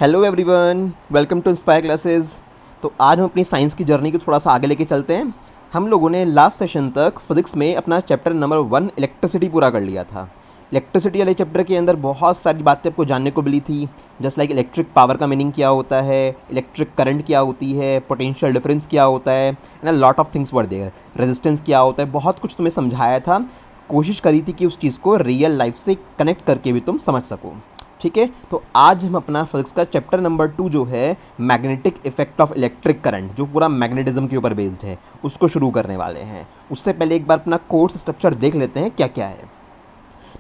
Hello everyone, welcome to Inspire classes. तो आज हम अपनी साइंस की जर्नी को थोड़ा सा आगे लेके चलते हैं। हम लोगों ने लास्ट सेशन तक फिज़िक्स में अपना चैप्टर नंबर 1 इलेक्ट्रिसिटी पूरा कर लिया था। इलेक्ट्रिसिटी वाले चैप्टर के अंदर बहुत सारी बातें आपको जानने को मिली थी, जस्ट लाइक इलेक्ट्रिक पावर का मीनिंग क्या होता है, इलेक्ट्रिक करंट क्या होती है, पोटेंशियल डिफरेंस क्या होता है, and a lot of things were there. Resistance क्या होता है, बहुत कुछ तुम्हें समझाया था। कोशिश करी थी कि उस चीज़ को रियल लाइफ से कनेक्ट करके भी तुम समझ सको। ठीक है, तो आज हम अपना फिजिक्स का चैप्टर नंबर 2 जो है magnetic effect of electric current, जो पूरा मैग्नेटिज्म के ऊपर बेस्ड है, उसको शुरू करने वाले हैं। उससे पहले एक बार अपना कोर्स स्ट्रक्चर देख लेते हैं क्या क्या है।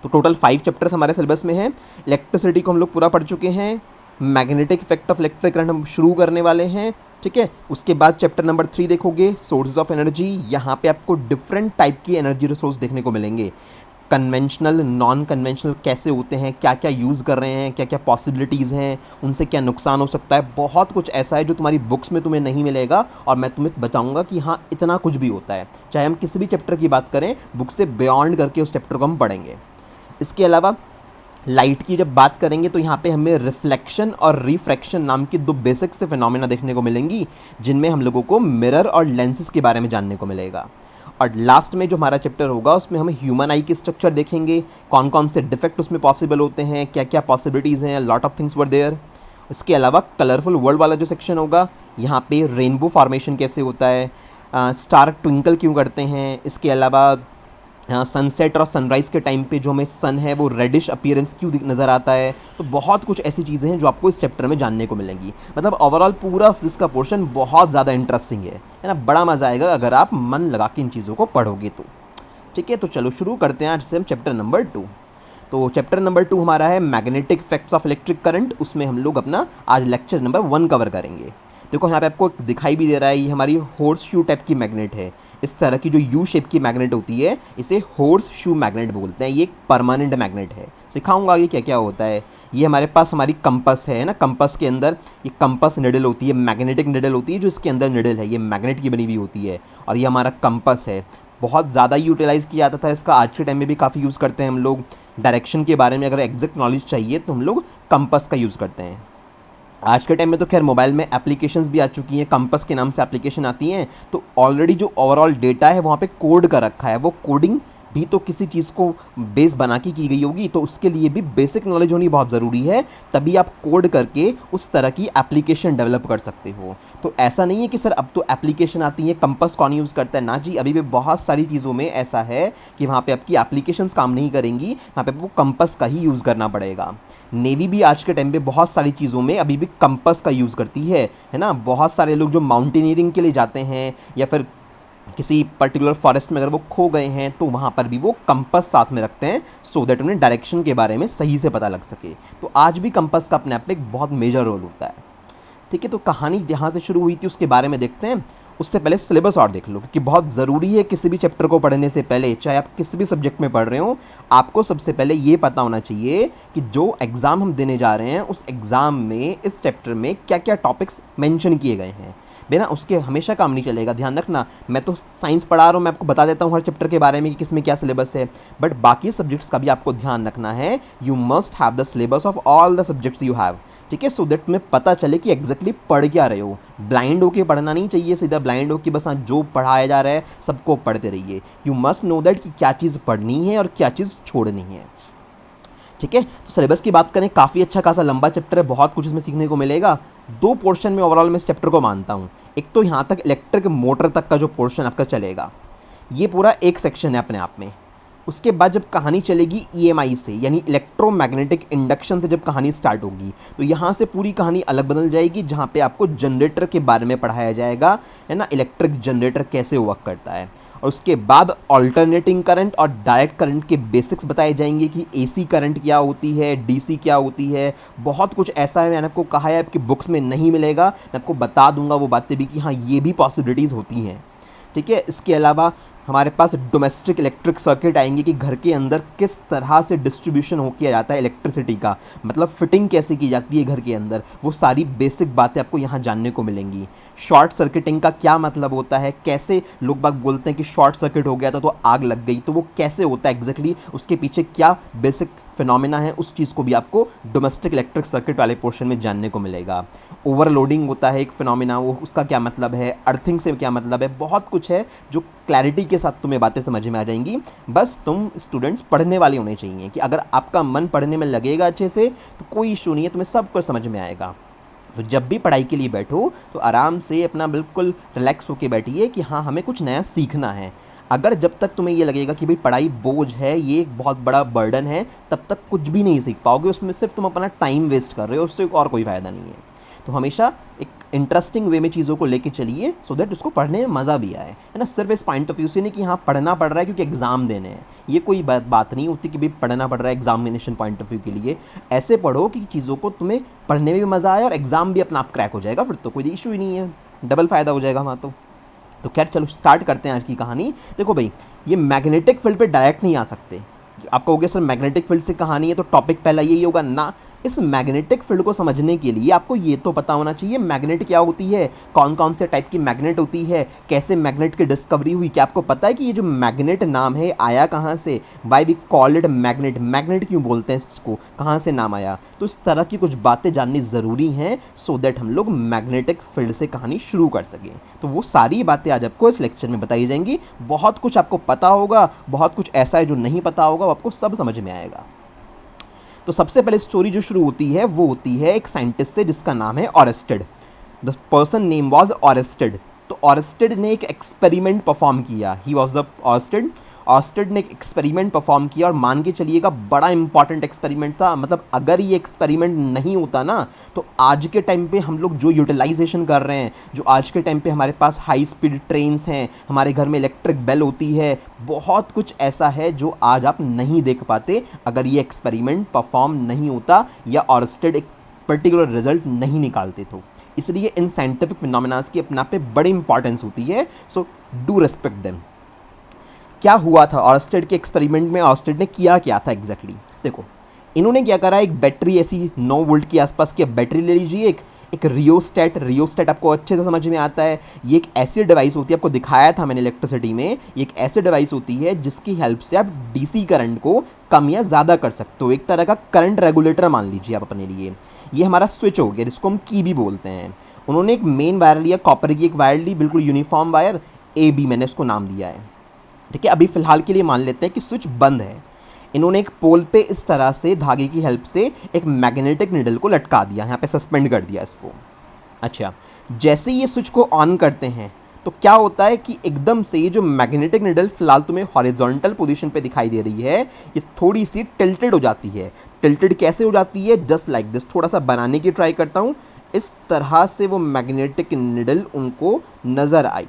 तो टोटल 5 चैप्टर्स हमारे सिलेबस में हैं। इलेक्ट्रिसिटी को हम लोग पूरा पढ़ चुके हैं। Magnetic effect of electric current हम शुरू करने वाले हैं। ठीक है, उसके बाद चैप्टर नंबर 3 देखोगे, सोर्सेज ऑफ एनर्जी। यहाँ पे आपको डिफरेंट टाइप की एनर्जी रिसोर्स देखने को मिलेंगे। कन्वेंशनल, नॉन कन्वेंशनल कैसे होते हैं, क्या क्या यूज़ कर रहे हैं, क्या क्या पॉसिबिलिटीज़ हैं, उनसे क्या नुकसान हो सकता है। बहुत कुछ ऐसा है जो तुम्हारी बुक्स में तुम्हें नहीं मिलेगा और मैं तुम्हें बताऊंगा कि हाँ इतना कुछ भी होता है। चाहे हम किसी भी चैप्टर की बात करें, बुक से बियॉन्ड करके उस चैप्टर को हम पढ़ेंगे। इसके अलावा लाइट की जब बात करेंगे तो यहाँ पे हमें रिफ्लेक्शन और रिफ्रैक्शन नाम की 2 बेसिक से फिनोमेना देखने को मिलेंगी, जिनमें हम लोगों को मिरर और लेंसेज के बारे में जानने को मिलेगा। और लास्ट में जो हमारा चैप्टर होगा उसमें हम ह्यूमन आई की स्ट्रक्चर देखेंगे, कौन कौन से डिफेक्ट उसमें पॉसिबल होते हैं, क्या क्या पॉसिबिलिटीज़ हैं, lot of things were there. इसके अलावा कलरफुल वर्ल्ड वाला जो सेक्शन होगा, यहाँ पे रेनबो फॉर्मेशन कैसे होता है, स्टार ट्विंकल क्यों करते हैं। इसके अलावा सनसेट और सनराइज़ के टाइम पे जो हमें सन है वो रेडिश अपीयरेंस क्यों नज़र आता है। तो बहुत कुछ ऐसी चीज़ें हैं जो आपको इस चैप्टर में जानने को मिलेंगी। मतलब ओवरऑल पूरा फिजिक्स का पोर्शन बहुत ज़्यादा इंटरेस्टिंग है ना। बड़ा मज़ा आएगा अगर आप मन लगा के इन चीज़ों को पढ़ोगे तो। ठीक है, तो चलो शुरू करते हैं आज से हम चैप्टर नंबर 2। तो चैप्टर नंबर 2 हमारा है magnetic effects of electric current. उसमें हम लोग अपना आज लेक्चर नंबर 1 कवर करेंगे। देखो यहाँ पे आपको दिखाई भी दे रहा है, ये हमारी हॉर्स शू टाइप की मैग्नेट है। इस तरह की जो यू शेप की मैग्नेट होती है इसे हॉर्स शू मैग्नेट बोलते हैं। ये एक परमानेंट मैग्नेट है। सिखाऊंगा आगे क्या क्या होता है। ये हमारे पास हमारी कंपस है ना। कंपस के अंदर ये कंपस निडल होती है, मैग्नेटिक निडल होती है। जो इसके अंदर निडल है ये मैग्नेट की बनी हुई होती है और ये हमारा कंपस है। बहुत ज़्यादा यूटिलाइज़ किया जाता था इसका, आज के टाइम में भी काफ़ी यूज़ करते हैं हम लोग। डायरेक्शन के बारे में अगर एग्जैक्ट नॉलेज चाहिए तो हम लोग कंपस का यूज़ करते हैं। आज के टाइम में तो खैर मोबाइल में एप्लीकेशंस भी आ चुकी हैं, कंपस के नाम से एप्लीकेशन आती हैं। तो ऑलरेडी जो ओवरऑल डेटा है वहाँ पे कोड कर रखा है। वो कोडिंग भी तो किसी चीज़ को बेस बना के की गई होगी, तो उसके लिए भी बेसिक नॉलेज होनी बहुत ज़रूरी है। तभी आप कोड करके उस तरह की एप्लीकेशन डेवलप कर सकते हो। तो ऐसा नहीं है कि सर अब तो एप्लीकेशन आती है, कंपस कौन यूज़ करता है। ना जी, अभी भी बहुत सारी चीज़ों में ऐसा है कि वहाँ पे आपकी एप्लीकेशंस काम नहीं करेंगी, वहाँ पे आपको कंपस का ही यूज़ करना पड़ेगा। नेवी भी आज के टाइम पे बहुत सारी चीज़ों में अभी भी कंपस का यूज़ करती है ना। बहुत सारे लोग जो माउंटेनियरिंग के लिए जाते हैं या फिर किसी पर्टिकुलर फॉरेस्ट में अगर वो खो गए हैं तो वहाँ पर भी वो कंपस साथ में रखते हैं, सो दैट उन्हें डायरेक्शन के बारे में सही से पता लग सके। तो आज भी कंपस का अपने आप में एक बहुत मेजर रोल होता है। ठीक है, तो कहानी जहाँ से शुरू हुई थी उसके बारे में देखते हैं। उससे पहले सिलेबस और देख लो, क्योंकि बहुत ज़रूरी है किसी भी चैप्टर को पढ़ने से पहले, चाहे आप किसी भी सब्जेक्ट में पढ़ रहे हो, आपको सबसे पहले ये पता होना चाहिए कि जो एग्ज़ाम हम देने जा रहे हैं उस एग्ज़ाम में इस चैप्टर में क्या क्या टॉपिक्स मेंशन किए गए हैं। बिना उसके हमेशा काम नहीं चलेगा। ध्यान रखना, मैं तो साइंस पढ़ा रहा हूँ, मैं आपको बता देता हूँ हर चैप्टर के बारे में कि किस में क्या सिलेबस है, बट बाकी सब्जेक्ट्स का भी आपको ध्यान रखना है। You must have the syllabus of all the subjects you have. ठीक है, सो दैट तुम्हें पता चले कि एग्जैक्टली पढ़ क्या रहे हो। ब्लाइंड होके पढ़ना नहीं चाहिए, सीधा ब्लाइंड हो कि बस हाँ जो पढ़ाया जा रहा है सबको पढ़ते रहिए। यू मस्ट नो दैट कि क्या चीज़ पढ़नी है और क्या चीज़ छोड़नी है। ठीक है, तो सिलेबस की बात करें, काफ़ी अच्छा खासा लंबा चैप्टर है, बहुत कुछ इसमें सीखने को मिलेगा। 2 पोर्शन में ओवरऑल मैं इस चैप्टर को मानता हूँ। एक तो यहाँ तक इलेक्ट्रिक मोटर तक का जो पोर्शन आपका चलेगा, ये पूरा एक सेक्शन है अपने आप में। उसके बाद जब कहानी चलेगी ईएमआई से, यानी इलेक्ट्रोमैग्नेटिक इंडक्शन से जब कहानी स्टार्ट होगी, तो यहाँ से पूरी कहानी अलग बदल जाएगी, जहाँ पे आपको जनरेटर के बारे में पढ़ाया जाएगा, है ना। इलेक्ट्रिक जनरेटर कैसे वर्क करता है। और उसके बाद अल्टरनेटिंग करंट और डायरेक्ट करंट के बेसिक्स बताए जाएंगे कि एसी करंट क्या होती है, डीसी क्या होती है। बहुत कुछ ऐसा है, मैंने आपको कहा है आपकी बुक्स में नहीं मिलेगा, मैं आपको बता दूंगा वो बातें भी कि हाँ ये भी पॉसिबिलिटीज़ होती हैं। ठीक है, इसके अलावा हमारे पास डोमेस्टिक इलेक्ट्रिक सर्किट आएंगे कि घर के अंदर किस तरह से डिस्ट्रीब्यूशन हो किया जाता है इलेक्ट्रिसिटी का, मतलब फिटिंग कैसे की जाती है घर के अंदर। वो सारी बेसिक बातें आपको यहाँ जानने को मिलेंगी। शॉर्ट सर्किटिंग का क्या मतलब होता है, कैसे लोग बाग बोलते हैं कि शॉर्ट सर्किट हो गया था तो आग लग गई, तो वो कैसे होता है एग्जैक्टली, उसके पीछे क्या बेसिक फिनोमेना है उस चीज़ को भी आपको डोमेस्टिक इलेक्ट्रिक सर्किट वाले पोर्शन में जानने को मिलेगा। ओवरलोडिंग होता है एक फिनोमेना, वो उसका क्या मतलब है, अर्थिंग से क्या मतलब है, बहुत कुछ है जो क्लैरिटी के साथ तुम्हें बातें समझ में आ जाएंगी। बस तुम स्टूडेंट्स पढ़ने वाले होने चाहिए कि अगर आपका मन पढ़ने में लगेगा अच्छे से तो कोई इशू नहीं है, तुम्हें सब कुछ समझ में आएगा। तो जब भी पढ़ाई के लिए बैठो तो आराम से अपना बिल्कुल रिलैक्स होके बैठिए कि हाँ हमें कुछ नया सीखना है। अगर जब तक तुम्हें ये लगेगा कि भाई पढ़ाई बोझ है, ये एक बहुत बड़ा बर्डन है, तब तक कुछ भी नहीं सीख पाओगे, उसमें सिर्फ तुम अपना टाइम वेस्ट कर रहे हो, उससे और कोई फ़ायदा नहीं है। तो हमेशा एक इंटरेस्टिंग वे में चीज़ों को लेके चलिए सो दैट उसको पढ़ने में मज़ा भी आए, है ना। सिर्फ इस पॉइंट ऑफ व्यू से नहीं कि हाँ पढ़ना पड़ रहा है क्योंकि एग्ज़ाम देने हैं, ये कोई बात नहीं होती कि भाई पढ़ना पड़ रहा है एग्जामिनेशन पॉइंट ऑफ व्यू के लिए। ऐसे पढ़ो कि चीज़ों को तुम्हें पढ़ने में भी मज़ा आए और एग्ज़ाम भी अपना आप क्रैक हो जाएगा, फिर तो कोई इशू ही नहीं है, डबल फ़ायदा हो जाएगा वहाँ तो खैर चलो स्टार्ट करते हैं आज की कहानी। देखो भाई ये मैग्नेटिक फील्ड पे डायरेक्ट नहीं आ सकते। आप कहोगे सर मैग्नेटिक फील्ड से कहानी है तो टॉपिक पहला यही होगा ना। इस मैग्नेटिक फील्ड को समझने के लिए आपको ये तो पता होना चाहिए मैग्नेट क्या होती है, कौन कौन से टाइप की मैग्नेट होती है, कैसे मैग्नेट की डिस्कवरी हुई। क्या आपको पता है कि ये जो मैग्नेट नाम है आया कहाँ से, why we called it magnet, magnet क्यों बोलते हैं इसको, कहाँ से नाम आया। तो इस तरह की कुछ बातें जाननी ज़रूरी हैं सो दैट हम लोग मैग्नेटिक फील्ड से कहानी शुरू कर सकें। तो वो सारी बातें आज आपको इस लेक्चर में बताई जाएंगी। बहुत कुछ आपको पता होगा, बहुत कुछ ऐसा है जो नहीं पता होगा, वो आपको सब समझ में आएगा। तो सबसे पहले स्टोरी जो शुरू होती है वो होती है एक साइंटिस्ट से जिसका नाम है Oersted. The person name was Oersted. तो ऑरेस्टेड ने एक एक्सपेरिमेंट परफॉर्म किया। ही वाज द ऑरेस्टेड ने एक एक्सपेरिमेंट परफॉर्म किया और मान के चलिएगा बड़ा इंपॉर्टेंट एक्सपेरिमेंट था। मतलब अगर ये एक्सपेरिमेंट नहीं होता ना तो आज के टाइम पे हम लोग जो यूटिलाइजेशन कर रहे हैं, जो आज के टाइम पे हमारे पास हाई स्पीड ट्रेन्स हैं, हमारे घर में इलेक्ट्रिक बेल होती है, बहुत कुछ ऐसा है जो आज आप नहीं देख पाते अगर ये एक्सपेरिमेंट परफॉर्म नहीं होता या ऑरेस्टेड एक पर्टिकुलर रिजल्ट नहीं निकालते तो। इसलिए इन साइंटिफिक फिनोमेनास की अपना पे बड़ी इंपॉर्टेंस होती है, सो डू रिस्पेक्ट देम। क्या हुआ था ऑरेस्टेड के एक्सपेरिमेंट में, ऑरेस्टेड ने किया क्या था एग्जैक्टली देखो। इन्होंने क्या करा, एक बैटरी ऐसी 9 वोल्ट के आसपास की बैटरी ले लीजिए, एक रियोस्टेट आपको अच्छे से समझ में आता है। ये एक ऐसी डिवाइस होती है, आपको दिखाया था मैंने इलेक्ट्रिसिटी में, ये एक ऐसी डिवाइस होती है जिसकी हेल्प से आप डीसी करंट को कम या ज़्यादा कर सकते हो। एक तरह का करंट रेगुलेटर मान लीजिए आप अपने लिए। ये हमारा स्विच हो गया जिसको हम की भी बोलते हैं। उन्होंने एक मेन वायर लिया, कॉपर की एक वायर ली, बिल्कुल यूनिफॉर्म वायर, AB मैंने उसको नाम दिया है, ठीक है। अभी फ़िलहाल के लिए मान लेते हैं कि स्विच बंद है। इन्होंने एक पोल पे इस तरह से धागे की हेल्प से एक मैग्नेटिक नीडल को लटका दिया, यहाँ पे सस्पेंड कर दिया इसको। अच्छा, जैसे ये स्विच को ऑन करते हैं तो क्या होता है कि एकदम से ये जो मैग्नेटिक नीडल फिलहाल तुम्हें हॉरिजॉन्टल पोजीशन पे दिखाई दे रही है, ये थोड़ी सी टिल्टेड हो जाती है। टिल्टेड कैसे हो जाती है, जस्ट लाइक दिस। थोड़ा सा बनाने की ट्राई करता हूँ। इस तरह से वो मैग्नेटिक नीडल उनको नज़र आई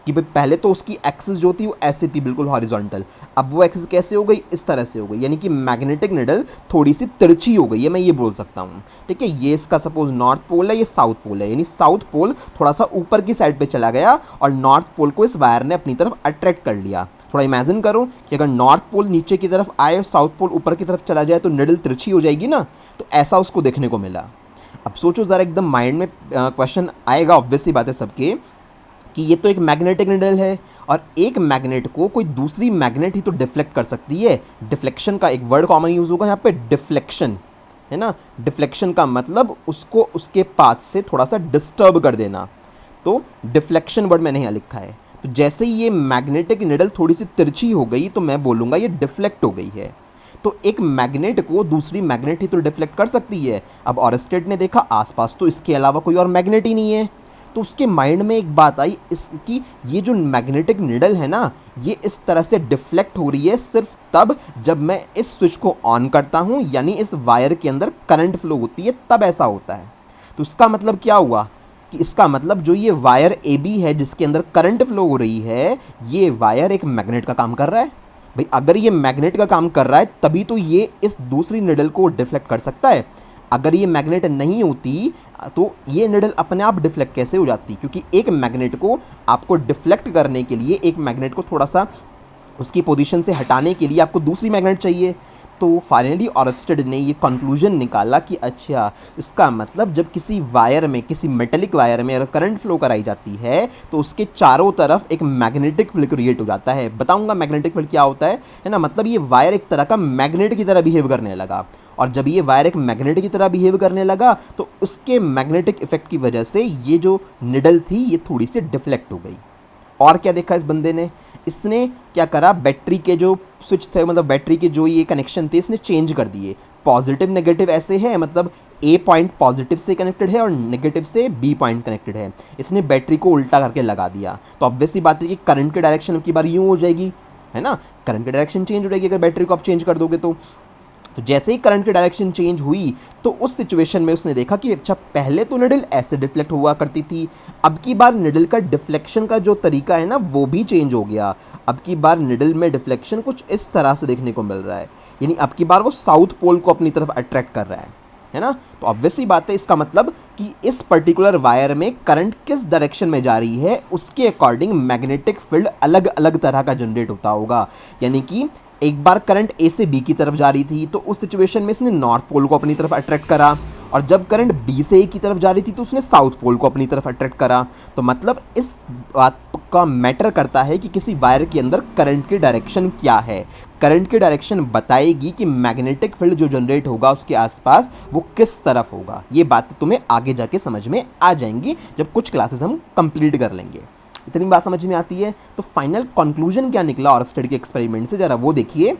कि भाई पहले तो उसकी एक्सिस जो थी वो ऐसे थी बिल्कुल हॉरिजॉन्टल, अब वो एक्सिस कैसे हो गई, इस तरह से हो गई, यानी कि मैग्नेटिक निडल थोड़ी सी तिरछी हो गई है, मैं ये बोल सकता हूँ, ठीक है। ये इसका सपोज नॉर्थ पोल है, ये साउथ पोल है, यानी साउथ पोल थोड़ा सा ऊपर की साइड पे चला गया और नॉर्थ पोल को इस वायर ने अपनी तरफ अट्रैक्ट कर लिया। थोड़ा इमेजिन करो कि अगर नॉर्थ पोल नीचे की तरफ आए और साउथ पोल ऊपर की तरफ चला जाए तो निडल तिरछी हो जाएगी ना, तो ऐसा उसको देखने को मिला। अब सोचो ज़रा, एकदम माइंड में क्वेश्चन आएगा ऑब्वियसली बात है सबके कि ये तो एक मैग्नेटिक निडल है और एक मैग्नेट को कोई दूसरी मैग्नेट ही तो डिफ्लेक्ट कर सकती है। डिफ्लेक्शन का एक वर्ड कॉमन यूज़ होगा यहाँ पे, डिफ्लेक्शन, है ना। डिफ्लेक्शन का मतलब उसको उसके पाथ से थोड़ा सा डिस्टर्ब कर देना, तो डिफ्लेक्शन वर्ड मैंने यहाँ लिखा है। तो जैसे ही ये मैग्नेटिक निडल थोड़ी सी तिरछी हो गई तो मैं बोलूँगा ये डिफ्लेक्ट हो गई है। तो एक मैग्नेट को दूसरी मैग्नेट ही तो डिफ्लेक्ट कर सकती है। अब ऑरेस्टेड ने देखा आसपास तो इसके अलावा कोई और मैग्नेट ही नहीं है, तो उसके माइंड में एक बात आई इसकी, ये जो मैग्नेटिक निडल है ना, ये इस तरह से डिफ्लेक्ट हो रही है सिर्फ तब जब मैं इस स्विच को ऑन करता हूँ, यानी इस वायर के अंदर करंट फ्लो होती है तब ऐसा होता है। तो इसका मतलब क्या हुआ कि इसका मतलब जो ये वायर AB है जिसके अंदर करंट फ्लो हो रही है, ये वायर एक मैग्नेट का काम कर रहा है। भाई अगर ये मैग्नेट का काम कर रहा है तभी तो ये इस दूसरी निडल को डिफ्लेक्ट कर सकता है। अगर ये मैग्नेट नहीं होती तो ये निडल अपने आप डिफ्लेक्ट कैसे हो जाती, क्योंकि एक मैग्नेट को आपको डिफ्लेक्ट करने के लिए, एक मैग्नेट को थोड़ा सा उसकी पोजीशन से हटाने के लिए आपको दूसरी मैग्नेट चाहिए। तो फाइनली ऑरस्टेड ने ये कंक्लूजन निकाला कि अच्छा, इसका मतलब जब किसी वायर में, किसी मेटेलिक वायर में अगर करंट फ्लो कराई जाती है तो उसके चारों तरफ एक मैग्नेटिक फील्ड क्रिएट हो जाता है। बताऊंगा मैग्नेटिक फील्ड क्या होता है ना। मतलब ये वायर एक तरह का मैग्नेट की तरह बिहेव करने लगा, और जब ये वायर एक मैग्नेट की तरह बिहेव करने लगा तो उसके मैग्नेटिक इफेक्ट की वजह से ये जो निडल थी ये थोड़ी सी डिफ्लेक्ट हो गई। और क्या देखा इस बंदे ने, इसने क्या करा, बैटरी के जो स्विच थे, मतलब बैटरी के जो ये कनेक्शन थे, इसने चेंज कर दिए। पॉजिटिव नेगेटिव ऐसे है, मतलब ए पॉइंट पॉजिटिव से कनेक्टेड है और नेगेटिव से बी पॉइंट कनेक्टेड है। इसने बैटरी को उल्टा करके लगा दिया, तो ऑब्वियसली बात है कि करंट की डायरेक्शन की बार यूँ हो जाएगी, है ना। करंट की डायरेक्शन चेंज हो जाएगी अगर बैटरी को आप चेंज कर दोगे तो जैसे ही करंट की डायरेक्शन चेंज हुई तो उस सिचुएशन में उसने देखा कि अच्छा, पहले तो निडल ऐसे डिफ्लेक्ट हुआ करती थी, अब की बार निडल का डिफ्लेक्शन का जो तरीका है ना वो भी चेंज हो गया। अब की बार निडल में डिफ्लेक्शन कुछ इस तरह से देखने को मिल रहा है, यानी अब की बार वो साउथ पोल को अपनी तरफ अट्रैक्ट कर रहा है ना। तो ऑब्वियसली बात है, इसका मतलब कि इस पर्टिकुलर वायर में करंट किस डायरेक्शन में जा रही है उसके अकॉर्डिंग मैग्नेटिक फील्ड अलग अलग तरह का जनरेट होता होगा। यानी कि एक बार करंट ए से बी की तरफ जा रही थी तो उस सिचुएशन में इसने नॉर्थ पोल को अपनी तरफ अट्रैक्ट करा, और जब करंट बी से ए की तरफ जा रही थी तो उसने साउथ पोल को अपनी तरफ अट्रैक्ट करा। तो मतलब इस बात का मैटर करता है कि किसी वायर के अंदर करंट की डायरेक्शन क्या है। करंट की डायरेक्शन बताएगी कि मैग्नेटिक फील्ड जो जनरेट होगा उसके आसपास वो किस तरफ होगा। ये बात तुम्हें आगे जाके समझ में आ जाएंगी जब कुछ क्लासेस हम कंप्लीट कर लेंगे। इतनी बात समझ में आती है। तो फाइनल कंक्लूजन क्या निकला ऑरस्टेड के एक्सपेरिमेंट से, जरा वो देखिए।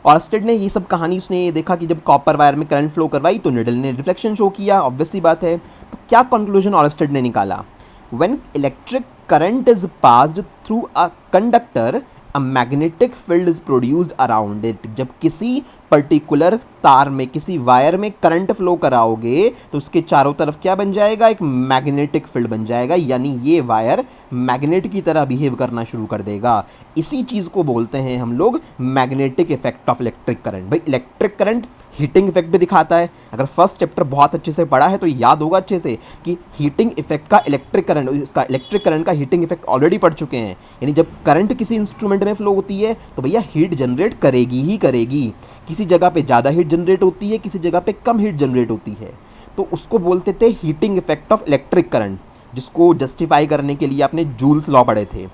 ऑरस्टेड ने ये सब कहानी, उसने देखा कि जब कॉपर वायर में करंट फ्लो करवाई तो निडल ने रिफ्लेक्शन शो किया, ऑब्वियसली बात है। तो क्या कंक्लूजन ऑरस्टेड ने निकाला, when electric current is passed through a conductor a magnetic field is produced around it. जब किसी पर्टिकुलर तार में, किसी वायर में करंट फ्लो कराओगे तो उसके चारों तरफ क्या बन जाएगा, एक मैग्नेटिक फील्ड बन जाएगा, यानी ये वायर मैग्नेट की तरह बिहेव करना शुरू कर देगा। इसी चीज़ को बोलते हैं हम लोग magnetic effect of electric current. भाई इलेक्ट्रिक करंट हीटिंग इफेक्ट भी दिखाता है। अगर फर्स्ट चैप्टर बहुत अच्छे से पढ़ा है तो याद होगा अच्छे से कि हीटिंग इफेक्ट का इलेक्ट्रिक करंट, इसका इलेक्ट्रिक करंट का हीटिंग इफेक्ट ऑलरेडी पढ़ चुके हैं। यानी जब करंट किसी इंस्ट्रूमेंट में फ्लो होती है तो भैया हीट जनरेट करेगी ही करेगी। किसी जगह पे ज़्यादा हीट जनरेट होती है, किसी जगह पे कम हीट जनरेट होती है, तो उसको बोलते थे heating effect of electric current, जिसको जस्टिफाई करने के लिए आपने जूल्स लॉ पढ़े थे।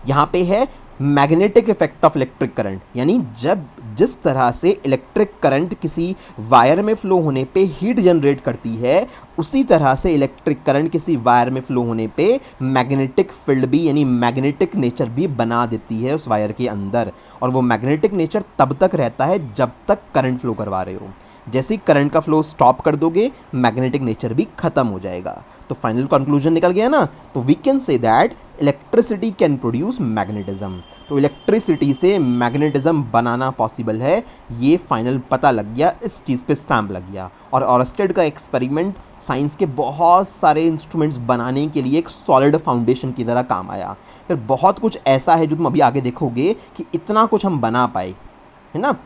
यहाँ पे है magnetic effect of electric current, यानी जब जिस तरह से इलेक्ट्रिक करंट किसी वायर में फ्लो होने पे हीट जनरेट करती है, उसी तरह से इलेक्ट्रिक करंट किसी वायर में फ्लो होने पे मैग्नेटिक फील्ड भी, यानी मैग्नेटिक नेचर भी बना देती है उस वायर के अंदर। और वो मैग्नेटिक नेचर तब तक रहता है जब तक करंट फ्लो करवा रहे हो। जैसे ही करंट का फ्लो स्टॉप कर दोगे मैग्नेटिक नेचर भी खत्म हो जाएगा। तो फाइनल कंक्लूजन निकल गया ना। तो we can say that electricity can produce magnetism. तो इलेक्ट्रिसिटी से मैग्नेटिज्म बनाना पॉसिबल है, ये फाइनल पता लग गया, इस चीज़ पे स्टैम्प लग गया। और ऑरस्टेड का एक्सपेरिमेंट साइंस के बहुत सारे इंस्ट्रूमेंट्स बनाने के लिए एक सॉलिड फाउंडेशन की तरह काम आया। फिर बहुत कुछ ऐसा है जो तुम अभी आगे देखोगे कि इतना कुछ हम बना पाए, है ना।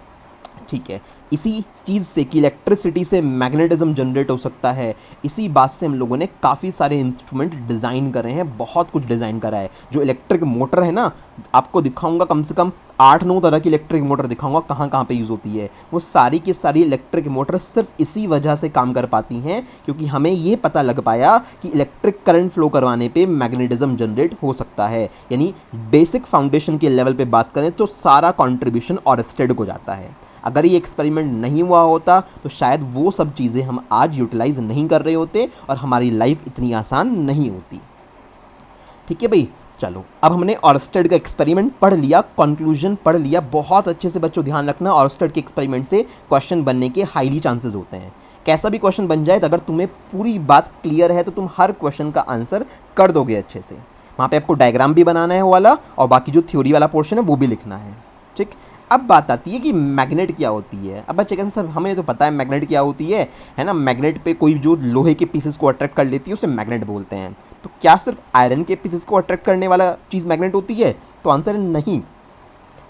ठीक है, इसी चीज़ से कि इलेक्ट्रिसिटी से मैग्नेटिज्म जनरेट हो सकता है, इसी बात से हम लोगों ने काफ़ी सारे इंस्ट्रूमेंट डिज़ाइन करे हैं, बहुत कुछ डिज़ाइन करा है। जो इलेक्ट्रिक मोटर है ना, आपको दिखाऊंगा कम से कम 8-9 तरह की इलेक्ट्रिक मोटर दिखाऊंगा कहाँ कहाँ पे यूज़ होती है। वो सारी की सारी इलेक्ट्रिक मोटर सिर्फ इसी वजह से काम कर पाती हैं क्योंकि हमें ये पता लग पाया कि इलेक्ट्रिक करंट फ्लो करवाने पे मैग्नेटिज्म जनरेट हो सकता है। यानी बेसिक फाउंडेशन के लेवल पे बात करें तो सारा कॉन्ट्रीब्यूशन ऑरस्टेड को जाता है। अगर ये एक्सपेरिमेंट नहीं हुआ होता तो शायद वो सब चीज़ें हम आज यूटिलाइज नहीं कर रहे होते और हमारी लाइफ इतनी आसान नहीं होती। ठीक है भाई, चलो अब हमने ऑरस्टेड का एक्सपेरिमेंट पढ़ लिया, कंक्लूजन पढ़ लिया। बहुत अच्छे से बच्चों ध्यान रखना, ऑरस्टेड के एक्सपेरिमेंट से क्वेश्चन बनने के हाईली चांसेस होते हैं। कैसा भी क्वेश्चन बन जाए, तो अगर तुम्हें पूरी बात क्लियर है तो तुम हर क्वेश्चन का आंसर कर दोगे अच्छे से। वहाँ पे आपको डायग्राम भी बनाना है वो वाला, और बाकी जो थ्योरी वाला पोर्शन है वो भी लिखना है। ठीक, अब बात आती है कि मैग्नेट क्या होती है। अब बच्चे कैसे, सर हमें तो पता है मैग्नेट क्या होती है ना। मैग्नेट पे कोई जो लोहे के पीसेस को अट्रैक्ट कर लेती है उसे मैग्नेट बोलते हैं। तो क्या सिर्फ आयरन के पीसेस को अट्रैक्ट करने वाला चीज़ मैग्नेट होती है? तो आंसर है नहीं।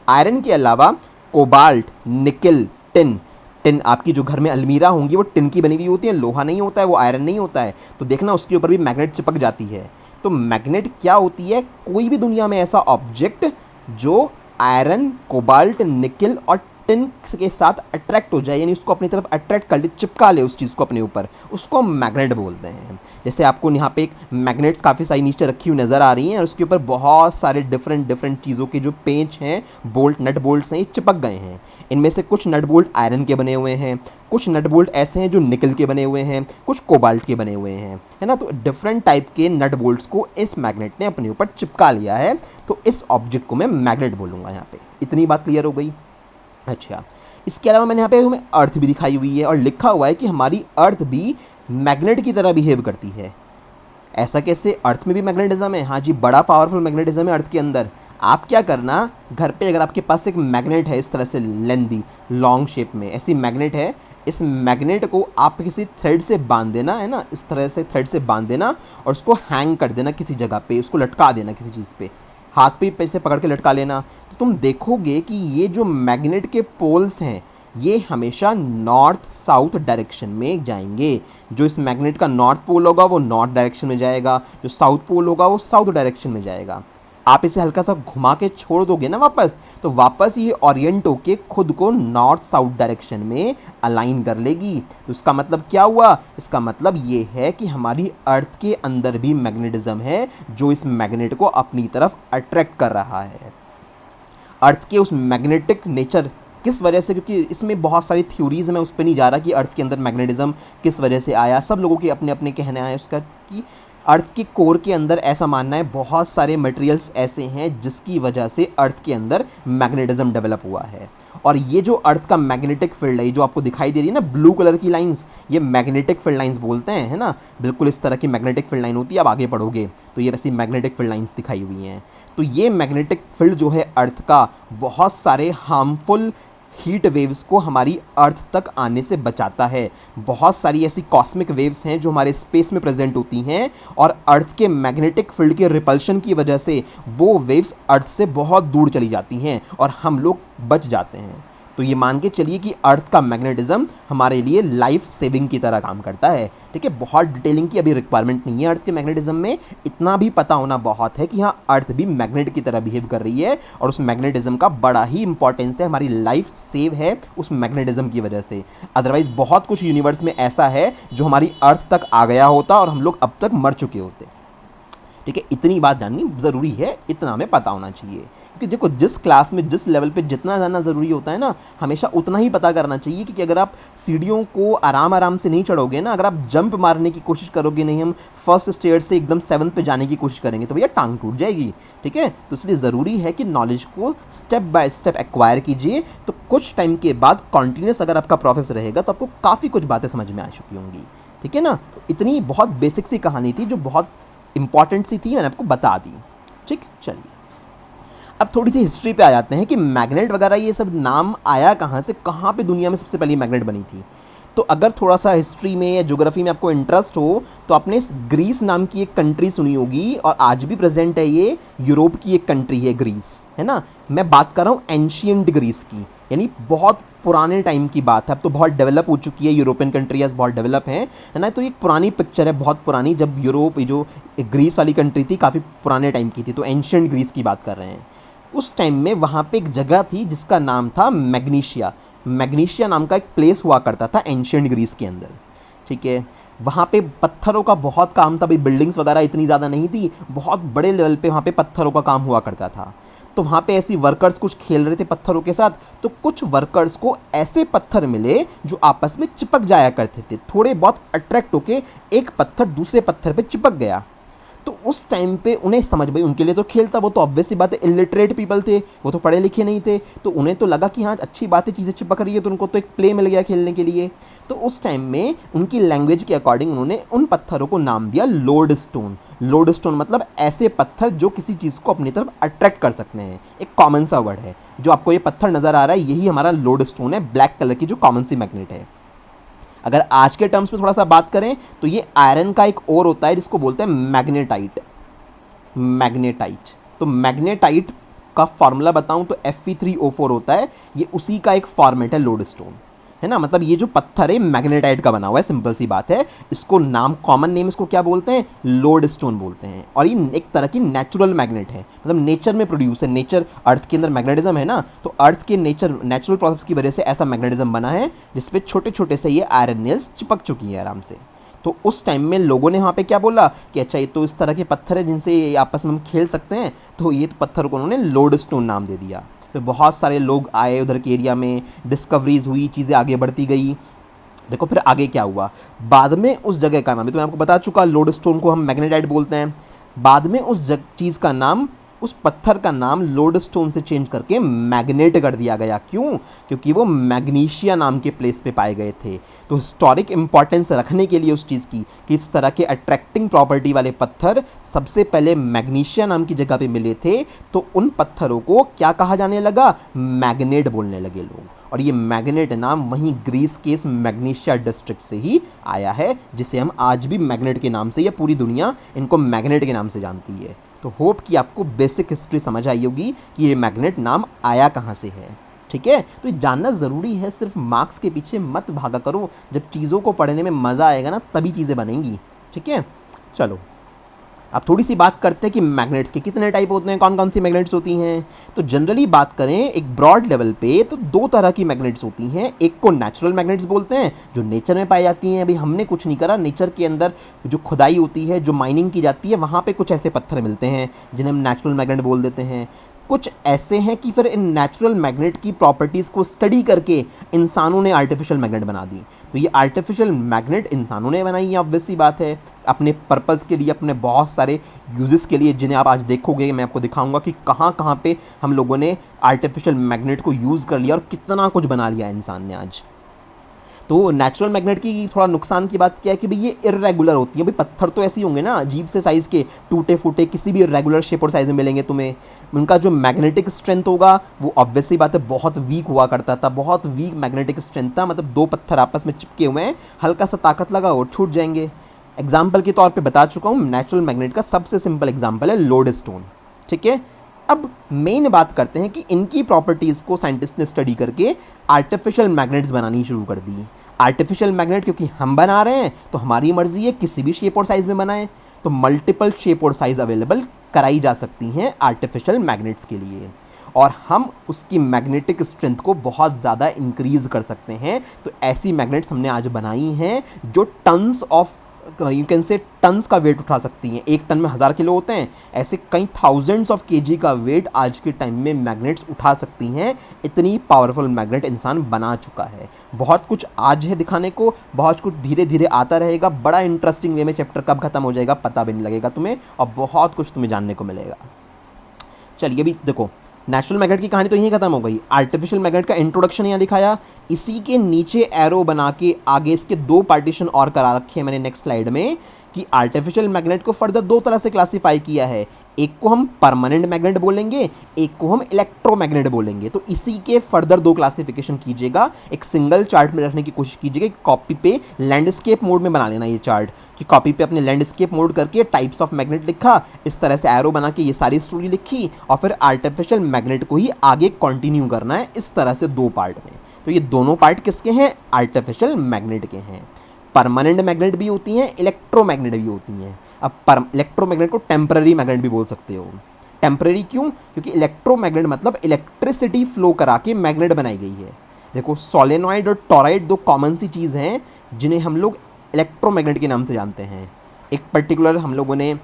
आयरन के अलावा कोबाल्ट, निकल, टिन, टिन आपकी जो घर में अलमीरा होंगी वो टिन की बनी हुई होती है, लोहा नहीं होता है, वो आयरन नहीं होता है। तो देखना उसके ऊपर भी मैग्नेट चिपक जाती है। तो मैग्नेट क्या होती है? कोई भी दुनिया में ऐसा ऑब्जेक्ट जो आयरन, कोबाल्ट, निकल और टिन के साथ अट्रैक्ट हो जाए, यानी उसको अपनी तरफ अट्रैक्ट कर ले, चिपका ले उस चीज़ को अपने ऊपर, उसको हम मैग्नेट बोलते हैं। जैसे आपको यहाँ पे एक मैग्नेट्स काफ़ी सारी नीचे रखी हुई नज़र आ रही हैं और उसके ऊपर बहुत सारे डिफरेंट चीज़ों के जो पेंच हैं, बोल्ट नट बोल्ट्स हैं, ये चिपक गए हैं। इनमें से कुछ नट बोल्ट आयरन के बने हुए हैं, कुछ नट बोल्ट ऐसे हैं जो निकल के बने हुए हैं, कुछ कोबाल्ट के बने हुए हैं, है ना। तो डिफरेंट टाइप के नट बोल्ट्स को इस मैग्नेट ने अपने ऊपर चिपका लिया है, तो इस ऑब्जेक्ट को मैं मैग्नेट बोलूँगा यहाँ पे। इतनी बात क्लियर हो गई। अच्छा, इसके अलावा मैंने यहाँ पे हमें अर्थ भी दिखाई हुई है और लिखा हुआ है कि हमारी अर्थ भी मैग्नेट की तरह बिहेव करती है। ऐसा कैसे? अर्थ में भी मैग्नेटिज्म है? हाँ जी, बड़ा पावरफुल मैग्नेटिज्म है अर्थ के अंदर। आप क्या करना, घर पे अगर आपके पास एक मैग्नेट है इस तरह से लेंदी लॉन्ग शेप में, ऐसी मैग्नेट है, इस मैग्नेट को आप किसी थ्रेड से बांध देना, है ना, इस तरह से थ्रेड से बांध देना और उसको हैंग कर देना किसी जगह पे, उसको लटका देना किसी चीज़ पे, हाथ पे से पकड़ के लटका लेना। तो तुम देखोगे कि ये जो मैग्नेट के पोल्स हैं ये हमेशा नॉर्थ साउथ डायरेक्शन में जाएंगे। जो इस मैग्नेट का नॉर्थ पोल होगा वो नॉर्थ डायरेक्शन में जाएगा, जो साउथ पोल होगा वो साउथ डायरेक्शन में जाएगा। आप इसे हल्का सा घुमा के छोड़ दोगे ना वापस, तो वापस ये ओरिएंट होके खुद को नॉर्थ साउथ डायरेक्शन में अलाइन कर लेगी। तो इसका मतलब क्या हुआ? इसका मतलब ये है कि हमारी अर्थ के अंदर भी मैग्नेटिज्म है जो इस मैग्नेट को अपनी तरफ अट्रैक्ट कर रहा है। अर्थ के उस मैग्नेटिक नेचर किस वजह से, क्योंकि इसमें बहुत सारी थ्योरीज, मैं उस पर नहीं जा रहा कि अर्थ के अंदर मैग्नेटिज्म किस वजह से आया, सब लोगों के अपने अपने कहने आए उसका कि अर्थ के कोर के अंदर ऐसा मानना है बहुत सारे मटेरियल्स ऐसे हैं जिसकी वजह से अर्थ के अंदर मैग्नेटिज्म डेवलप हुआ है। और ये जो अर्थ का मैग्नेटिक फील्ड है, जो आपको दिखाई दे रही है ना ब्लू कलर की लाइंस, ये मैग्नेटिक फील्ड लाइंस बोलते हैं, है ना। बिल्कुल इस तरह की मैग्नेटिक फील्ड लाइन होती है, आप आगे पढ़ोगे तो ये वैसी मैग्नेटिक फील्ड लाइंस दिखाई हुई हैं। तो ये मैग्नेटिक फील्ड जो है अर्थ का, बहुत सारे हार्मफुल हीट वेव्स को हमारी अर्थ तक आने से बचाता है। बहुत सारी ऐसी कॉस्मिक वेव्स हैं जो हमारे स्पेस में प्रेजेंट होती हैं और अर्थ के मैग्नेटिक फील्ड के रिपल्शन की वजह से वो वेव्स अर्थ से बहुत दूर चली जाती हैं और हम लोग बच जाते हैं। तो ये मान के चलिए कि अर्थ का मैग्नेटिज्म हमारे लिए लाइफ सेविंग की तरह काम करता है। ठीक है, बहुत डिटेलिंग की अभी रिक्वायरमेंट नहीं है अर्थ के मैग्नेटिज्म में, इतना भी पता होना बहुत है कि हाँ अर्थ भी मैग्नेट की तरह बिहेव कर रही है और उस मैग्नेटिज्म का बड़ा ही इंपॉर्टेंस है, हमारी लाइफ सेव है उस मैग्नेटिज्म की वजह से। अदरवाइज बहुत कुछ यूनिवर्स में ऐसा है जो हमारी अर्थ तक आ गया होता और हम लोग अब तक मर चुके होते। ठीक है, इतनी बात जाननी ज़रूरी है, इतना हमें पता होना चाहिए। क्योंकि देखो, जिस क्लास में जिस लेवल पे जितना जानना ज़रूरी होता है ना, हमेशा उतना ही पता करना चाहिए। क्योंकि अगर आप सीढ़ियों को आराम आराम से नहीं चढ़ोगे ना, अगर आप जंप मारने की कोशिश करोगे, नहीं हम फर्स्ट स्टेयर से एकदम 7th पे जाने की कोशिश करेंगे तो भैया टांग टूट जाएगी। ठीक है, तो इसलिए ज़रूरी है कि नॉलेज को स्टेप बाय स्टेप एक्वायर कीजिए, तो कुछ टाइम के बाद कॉन्टीन्यूस अगर आपका प्रोसेस रहेगा तो आपको काफ़ी कुछ बातें समझ में आ चुकी होंगी। ठीक है ना, तो इतनी बहुत बेसिक सी कहानी थी जो बहुत इंपॉर्टेंट सी थी, मैंने आपको बता दी। ठीक, चलिए अब थोड़ी सी हिस्ट्री पे आ जाते हैं कि मैग्नेट वगैरह ये सब नाम आया कहाँ से, कहाँ पे दुनिया में सबसे पहली मैग्नेट बनी थी। तो अगर थोड़ा सा हिस्ट्री में या ज्योग्राफी में आपको इंटरेस्ट हो तो आपने ग्रीस नाम की एक कंट्री सुनी होगी और आज भी प्रेजेंट है, ये यूरोप की एक कंट्री है ग्रीस, है ना। मैं बात कर रहा हूँ एंशियंट ग्रीस की, यानी बहुत पुराने टाइम की बात है। अब तो बहुत डेवलप हो चुकी है, यूरोपियन कंट्रीज बहुत डेवलप हैं, है ना। तो एक पुरानी पिक्चर है, बहुत पुरानी, जब यूरोप जो ग्रीस वाली कंट्री थी काफ़ी पुराने टाइम की थी, तो एंशियंट ग्रीस की बात कर रहे हैं। उस टाइम में वहाँ पे एक जगह थी जिसका नाम था मैग्नीशिया। मैग्नीशिया नाम का एक प्लेस हुआ करता था एंशियंट ग्रीस के अंदर। ठीक है, वहाँ पे पत्थरों का बहुत काम था, भाई बिल्डिंग्स वगैरह इतनी ज़्यादा नहीं थी, बहुत बड़े लेवल पे वहाँ पे पत्थरों का काम हुआ करता था। तो वहाँ पे ऐसी वर्कर्स कुछ खेल रहे थे पत्थरों के साथ, तो कुछ वर्कर्स को ऐसे पत्थर मिले जो आपस में चिपक जाया करते थे, थोड़े बहुत अट्रैक्ट होके एक पत्थर दूसरे पत्थर पे चिपक गया। तो उस टाइम पे उन्हें समझ, भाई उनके लिए तो खेल था, वो तो ऑब्वियस सी बात है, इलिटरेट पीपल थे, वो तो पढ़े लिखे नहीं थे, तो उन्हें तो लगा कि हाँ अच्छी बात है, चीज़ें चिपक रही है, तो उनको तो एक प्ले मिल गया खेलने के लिए। तो उस टाइम में उनकी लैंग्वेज के अकॉर्डिंग उन्होंने उन पत्थरों को नाम दिया लोड स्टोन। लोड स्टोन मतलब ऐसे पत्थर जो किसी चीज़ को अपनी तरफ अट्रैक्ट कर सकते हैं। एक कॉमन सा वर्ड है, जो आपको ये पत्थर नज़र आ रहा है यही हमारा लोड स्टोन है, ब्लैक कलर की जो कॉमन सी मैग्नेट है। अगर आज के टर्म्स में थोड़ा सा बात करें तो ये आयरन का एक और होता है जिसको बोलते हैं मैग्नेटाइट। मैग्नेटाइट, तो मैग्नेटाइट का फॉर्मूला बताऊं तो Fe3O4 होता है, ये उसी का एक फॉर्मेट है लोड स्टोन। है ना, मतलब ये जो पत्थर है मैग्नेटाइट का बना हुआ है, सिंपल सी बात है। इसको नाम, कॉमन नेम इसको क्या बोलते हैं, लोडस्टोन बोलते हैं। और ये एक तरह की नेचुरल मैग्नेट है, मतलब नेचर में प्रोड्यूस है, नेचर, अर्थ के अंदर मैग्नेटिज्म है ना, तो अर्थ के नेचुरल प्रोसेस की वजह से ऐसा मैग्नेटिज्म बना है जिसपे छोटे छोटे से ये आयरन नेल्स चिपक चुकी है आराम से। तो उस टाइम में लोगों ने वहाँ पे क्या बोला कि अच्छा ये तो इस तरह के पत्थर है जिनसे आपस में हम खेल सकते हैं, तो ये पत्थर को उन्होंने लोडस्टोन नाम दे दिया। फिर बहुत सारे लोग आए उधर के एरिया में, डिस्कवरीज हुई, चीज़ें आगे बढ़ती गई। देखो फिर आगे क्या हुआ, बाद में उस जगह का नाम, तो मैं आपको बता चुका, लोडस्टोन को हम मैग्नेटाइट बोलते हैं। बाद में उस चीज़ का नाम, उस पत्थर का नाम लोडस्टोन से चेंज करके मैग्नेट कर दिया गया। क्यों? क्योंकि वो मैग्नीशिया नाम के प्लेस पे पाए गए थे। तो हिस्टोरिक इंपॉर्टेंस रखने के लिए उस चीज़ की कि इस तरह के अट्रैक्टिंग प्रॉपर्टी वाले पत्थर सबसे पहले मैग्नीशिया नाम की जगह पे मिले थे, तो उन पत्थरों को क्या कहा जाने लगा, मैग्नेट बोलने लगे लोग। और ये मैग्नेट नाम वहीं ग्रीस के इस मैग्नीशिया डिस्ट्रिक्ट से ही आया है, जिसे हम आज भी मैग्नेट के नाम से, या पूरी दुनिया इनको मैग्नेट के नाम से जानती है। तो होप कि आपको बेसिक हिस्ट्री समझ आई होगी कि ये मैग्नेट नाम आया कहाँ से है। ठीक है, तो ये जानना ज़रूरी है, सिर्फ मार्क्स के पीछे मत भागा करो। जब चीज़ों को पढ़ने में मज़ा आएगा ना, तभी चीज़ें बनेंगी। ठीक है, चलो अब थोड़ी सी बात करते हैं कि मैग्नेट्स के कितने टाइप होते हैं, कौन कौन सी मैग्नेट्स होती हैं। तो जनरली बात करें एक ब्रॉड लेवल पे, तो दो तरह की मैग्नेट्स होती हैं। एक को नेचुरल मैग्नेट्स बोलते हैं, जो नेचर में पाई जाती हैं। अभी हमने कुछ नहीं करा, नेचर के अंदर जो खुदाई होती है, जो माइनिंग की जाती है, वहाँ पे कुछ ऐसे पत्थर मिलते हैं जिन्हें हम नेचुरल मैग्नेट बोल देते हैं। कुछ ऐसे हैं कि फिर इन नेचुरल मैग्नेट की प्रॉपर्टीज़ को स्टडी करके इंसानों ने आर्टिफिशियल मैग्नेट बना दी। तो ये आर्टिफिशियल मैग्नेट इंसानों ने बनाई है, ऑब्वियस सी बात है, अपने पर्पज़ के लिए, अपने बहुत सारे यूजेस के लिए, जिन्हें आप आज देखोगे। मैं आपको दिखाऊंगा कि कहाँ कहाँ पे हम लोगों ने आर्टिफिशियल मैग्नेट को यूज़ कर लिया और कितना कुछ बना लिया इंसान ने आज। तो नेचुरल मैग्नेट की थोड़ा नुकसान की बात क्या है कि भाई ये इरेगुलर होती है। भाई पत्थर तो ऐसे ही होंगे ना, अजीब से साइज़ के, टूटे फूटे, किसी भी इरेगुलर शेप और साइज़ में मिलेंगे तुम्हें। उनका जो मैग्नेटिक स्ट्रेंथ होगा वो ऑब्वियसली बात है बहुत वीक हुआ करता था, बहुत वीक मैग्नेटिक स्ट्रेंथ था। मतलब दो पत्थर आपस में चिपके हुए हैं, हल्का सा ताकत लगा और छूट जाएंगे। एग्जाम्पल के तौर पर बता चुका हूँ, नेचुरल मैग्नेट का सबसे सिंपल एग्जाम्पल है लोडस्टोन। ठीक है, अब मेन बात करते हैं कि इनकी प्रॉपर्टीज़ को साइंटिस्ट ने स्टडी करके आर्टिफिशियल मैग्नेट्स बनानी शुरू कर दी। आर्टिफिशियल मैग्नेट क्योंकि हम बना रहे हैं तो हमारी मर्जी है किसी भी शेप और साइज़ में बनाएं, तो मल्टीपल शेप और साइज़ अवेलेबल कराई जा सकती हैं आर्टिफिशियल मैग्नेट्स के लिए, और हम उसकी मैग्नेटिक स्ट्रेंथ को बहुत ज़्यादा इंक्रीज़ कर सकते हैं। तो ऐसी मैग्नेट्स हमने आज बनाई हैं जो tons of, you can say tons का वेट उठा सकती हैं। एक टन में 1000 किलो होते हैं, ऐसे कई थाउजेंड्स ऑफ केजी का वेट आज के टाइम में मैग्नेट्स उठा सकती हैं। इतनी पावरफुल मैग्नेट इंसान बना चुका है। बहुत कुछ आज है दिखाने को, बहुत कुछ धीरे धीरे आता रहेगा। बड़ा इंटरेस्टिंग वे में चैप्टर कब खत्म हो जाएगा पता भी नहीं लगेगा तुम्हें, और बहुत कुछ तुम्हें जानने को मिलेगा। चलिए अभी देखो, नेचुरल मैग्नेट की कहानी तो यहीं खत्म हो गई। आर्टिफिशियल मैग्नेट का इंट्रोडक्शन यहाँ दिखाया, इसी के नीचे एरो बना के आगे इसके दो पार्टीशन और करा रखे हैं मैंने नेक्स्ट स्लाइड में, कि आर्टिफिशियल मैग्नेट को फर्दर दो तरह से क्लासिफाई किया है। एक को हम परमानेंट मैग्नेट बोलेंगे, एक को हम इलेक्ट्रोमैग्नेट बोलेंगे। तो इसी के फर्दर दो क्लासिफिकेशन कीजिएगा, एक सिंगल चार्ट में रखने की कोशिश कीजिएगा। कॉपी पे लैंडस्केप मोड में बना लेना ये चार्ट, कि कॉपी पे अपने लैंडस्केप मोड करके टाइप्स ऑफ मैग्नेट लिखा, इस तरह से एरो बना के ये सारी स्टोरी लिखी, और फिर आर्टिफिशियल मैग्नेट को ही आगे कंटिन्यू करना है इस तरह से दो पार्ट में। तो ये दोनों पार्ट किसके हैं, आर्टिफिशियल मैग्नेट के हैं। परमानेंट मैग्नेट भी होती हैं, इलेक्ट्रोमैग्नेट भी होती हैं। अब इलेक्ट्रोमैग्नेट को टेम्पररी मैग्नेट भी बोल सकते हो। टेम्पररी क्यों? क्योंकि इलेक्ट्रोमैग्नेट मतलब इलेक्ट्रिसिटी फ्लो करा के मैग्नेट बनाई गई है। देखो सोलेनॉइड और टॉरॉइड दो कॉमन सी चीज़ हैं जिन्हें हम लोग इलेक्ट्रोमैग्नेट के नाम से जानते हैं। एक पर्टिकुलर हम लोगों ने